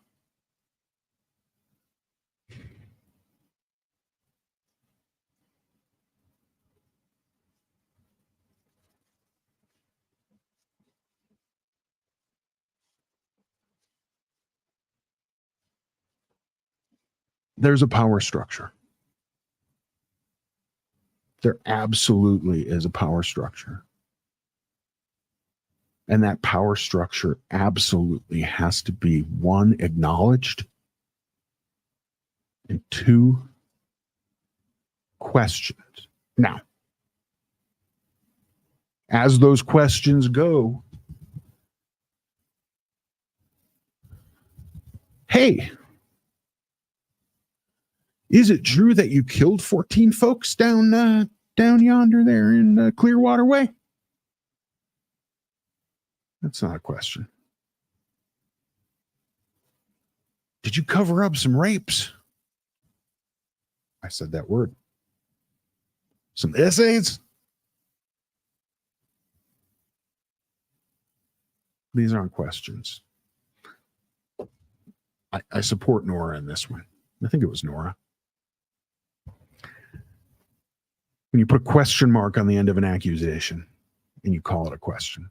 A: There's a power structure. There absolutely is a power structure. And that power structure absolutely has to be, one, acknowledged, and two, questioned. Now, as those questions go, hey, is it true that you killed 14 folks down yonder there in Clearwater Way? That's not a question. Did you cover up some rapes? I said that word. Some essays? These aren't questions. I support Nora in this one. I think it was Nora. When you put a question mark on the end of an accusation and you call it a question,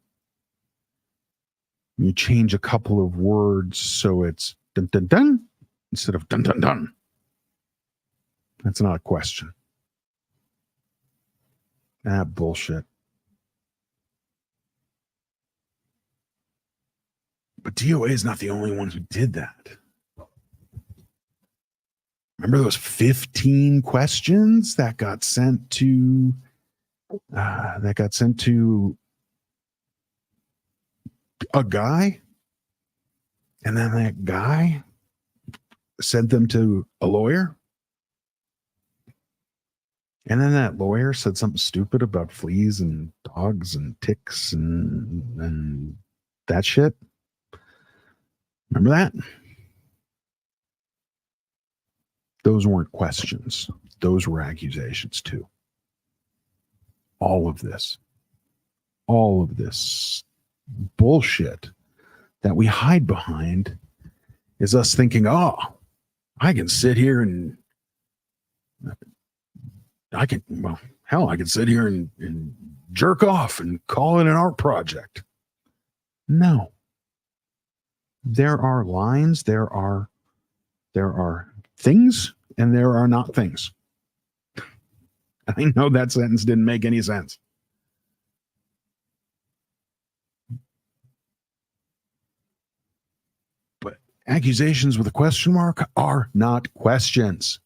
A: you change a couple of words so it's dun dun dun instead of dun dun dun. That's not a question. Ah, bullshit. But DOA is not the only one who did that. Remember those 15 questions that got sent to a guy, and then that guy sent them to a lawyer, and then that lawyer said something stupid about fleas and dogs and ticks and that shit. Remember that? Those weren't questions. Those were accusations too. All of this bullshit that we hide behind is us thinking, oh, I can sit here and I can sit here and jerk off and call it an art project. No. There are lines, there are things, and there are not things. I know that sentence didn't make any sense. But accusations with a question mark are not questions.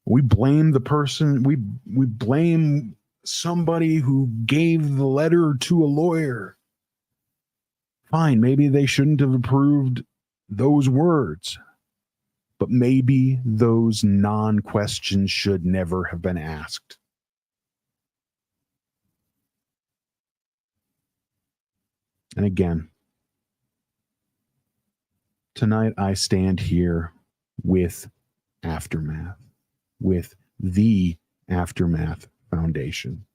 A: We blame the person, we blame somebody who gave the letter to a lawyer. Fine, maybe they shouldn't have approved those words, but maybe those non-questions should never have been asked. And again, tonight I stand here with Aftermath, with the Aftermath Foundation.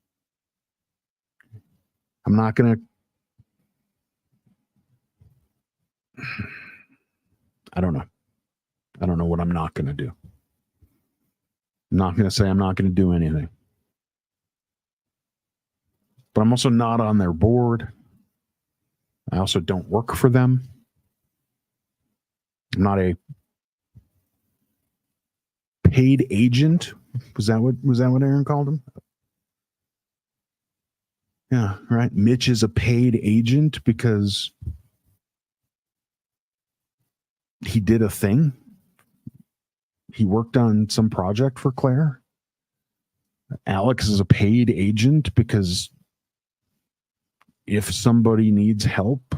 A: I'm not going to, I don't know what I'm not going to do. I'm not going to say I'm not going to do anything. But I'm also not on their board. I also don't work for them. I'm not a paid agent. Was that what Aaron called him? Yeah, right. Mitch is a paid agent because he did a thing. He worked on some project for Claire. Alex is a paid agent because if somebody needs help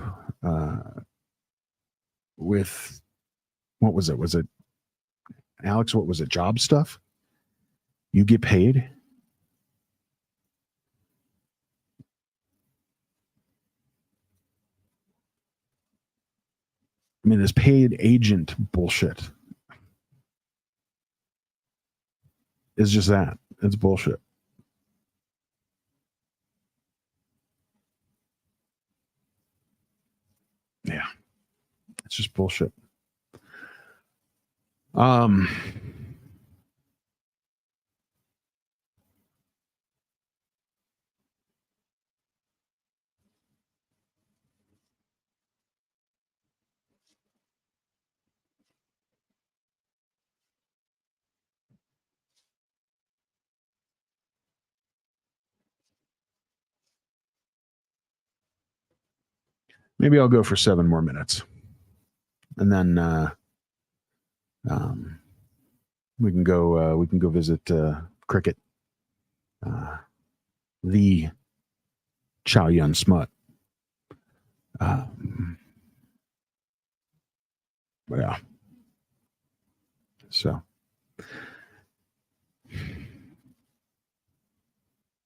A: with, what was it? Was it, Alex, what was it? Job stuff? You get paid. I mean, this paid agent bullshit is just that. It's bullshit. Yeah. It's just bullshit. Maybe I'll go for 7 more minutes. And then we can go visit Cricket. The Chow Yun Smut. Yeah. So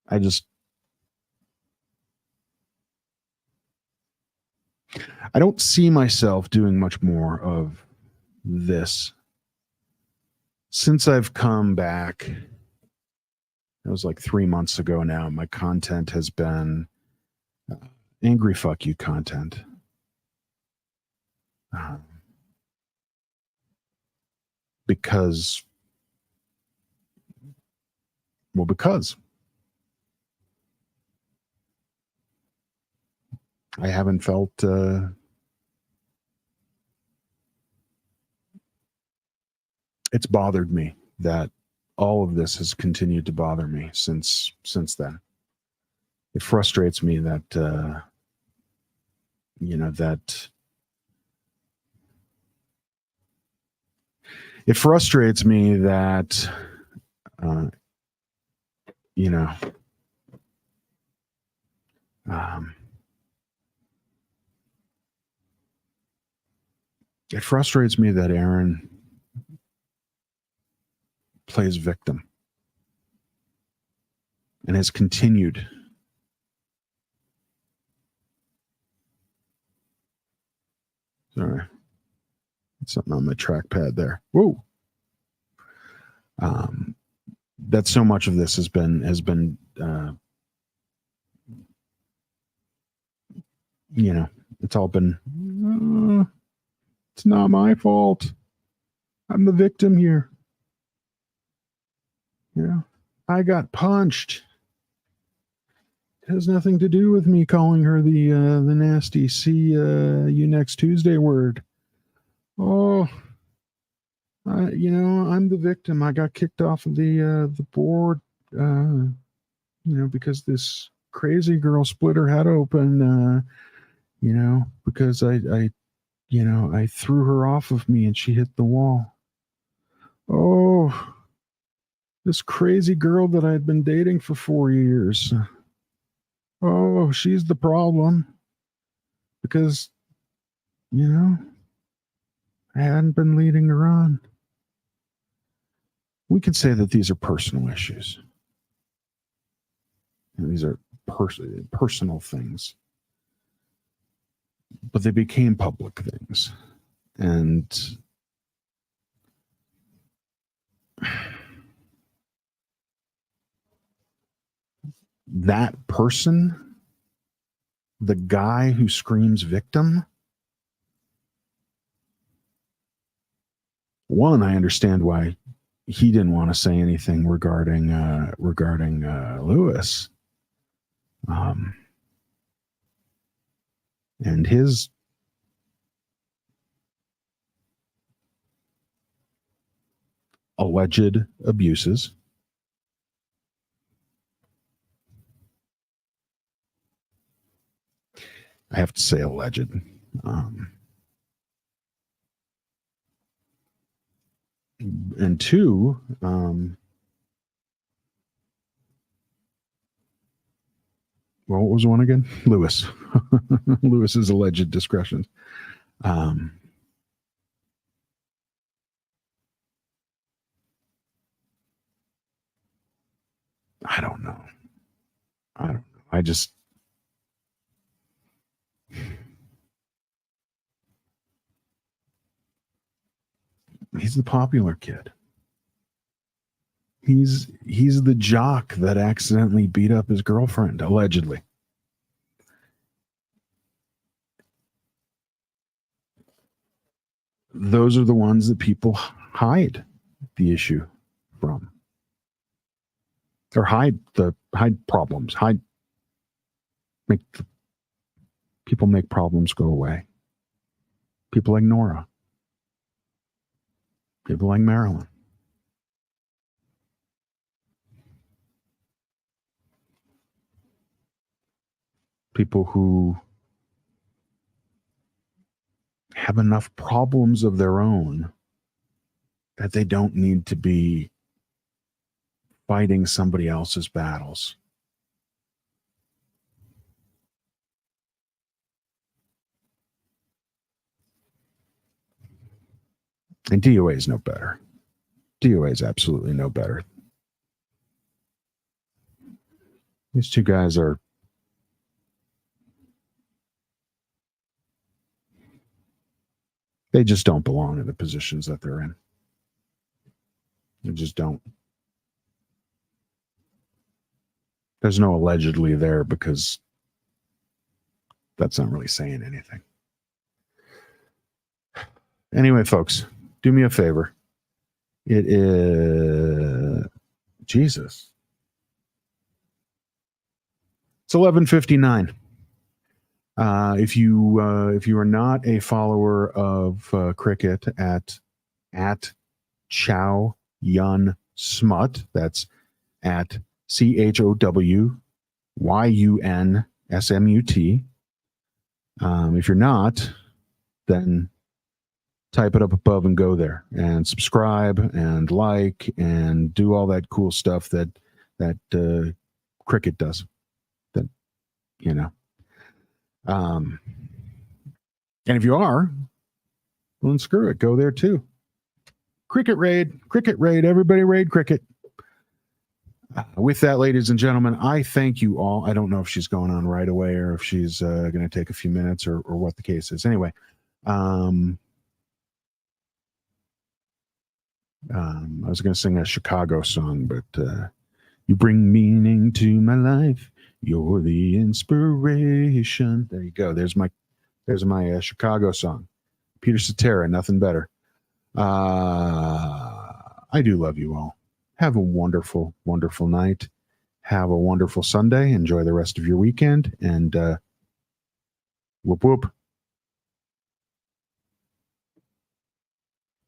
A: I don't see myself doing much more of this since I've come back. It was like 3 months ago now. My content has been angry fuck you content. Because I haven't felt it's bothered me that all of this has continued to bother me since then. It frustrates me that that it frustrates me that it frustrates me that Aaron plays victim and has continued. Sorry, something on my trackpad there. Whoa. That so much of this has been it's all been it's not my fault. I'm the victim here. Yeah, I got punched. It has nothing to do with me calling her the nasty see you next Tuesday word. Oh, I'm the victim. I got kicked off of the board, because this crazy girl split her head open, because I threw her off of me and she hit the wall. Oh, this crazy girl that I had been dating for 4 years. Oh, she's the problem because, I hadn't been leading her on. We could say that these are personal issues. These are personal things. But they became public things. And that person, the guy who screams victim, one, I understand why he didn't want to say anything regarding Lewis, and his alleged abuses. I have to say alleged. And two, well, what was the one again? Lewis. Lewis's alleged discretions. I don't know. I just... He's the popular kid. He's the jock that accidentally beat up his girlfriend, allegedly. Those are the ones that people hide the issue from. Or hide problems. People make problems go away. People like Nora. People like Marilyn. People who have enough problems of their own that they don't need to be fighting somebody else's battles. And DOA is no better. DOA is absolutely no better. These two guys are... They just don't belong in the positions that they're in. They just don't. There's no allegedly there because that's not really saying anything. Anyway, folks, do me a favor. It is... Jesus. It's 11:59. If you are not a follower of Cricket at Chow Yun Smut, that's at CHOWYUNSMUT. If you're not, then type it up above and go there and subscribe and like and do all that cool stuff that Cricket does. That, you know. And if you are, well, then screw it. Go there too. Cricket raid, everybody raid Cricket. With that, ladies and gentlemen, I thank you all. I don't know if she's going on right away or if she's going to take a few minutes or what the case is. Anyway, I was going to sing a Chicago song, but you bring meaning to my life. You're the inspiration. There you go. There's my Chicago song. Peter Cetera, nothing better. I do love you all. Have a wonderful, wonderful night. Have a wonderful Sunday. Enjoy the rest of your weekend. And whoop, whoop.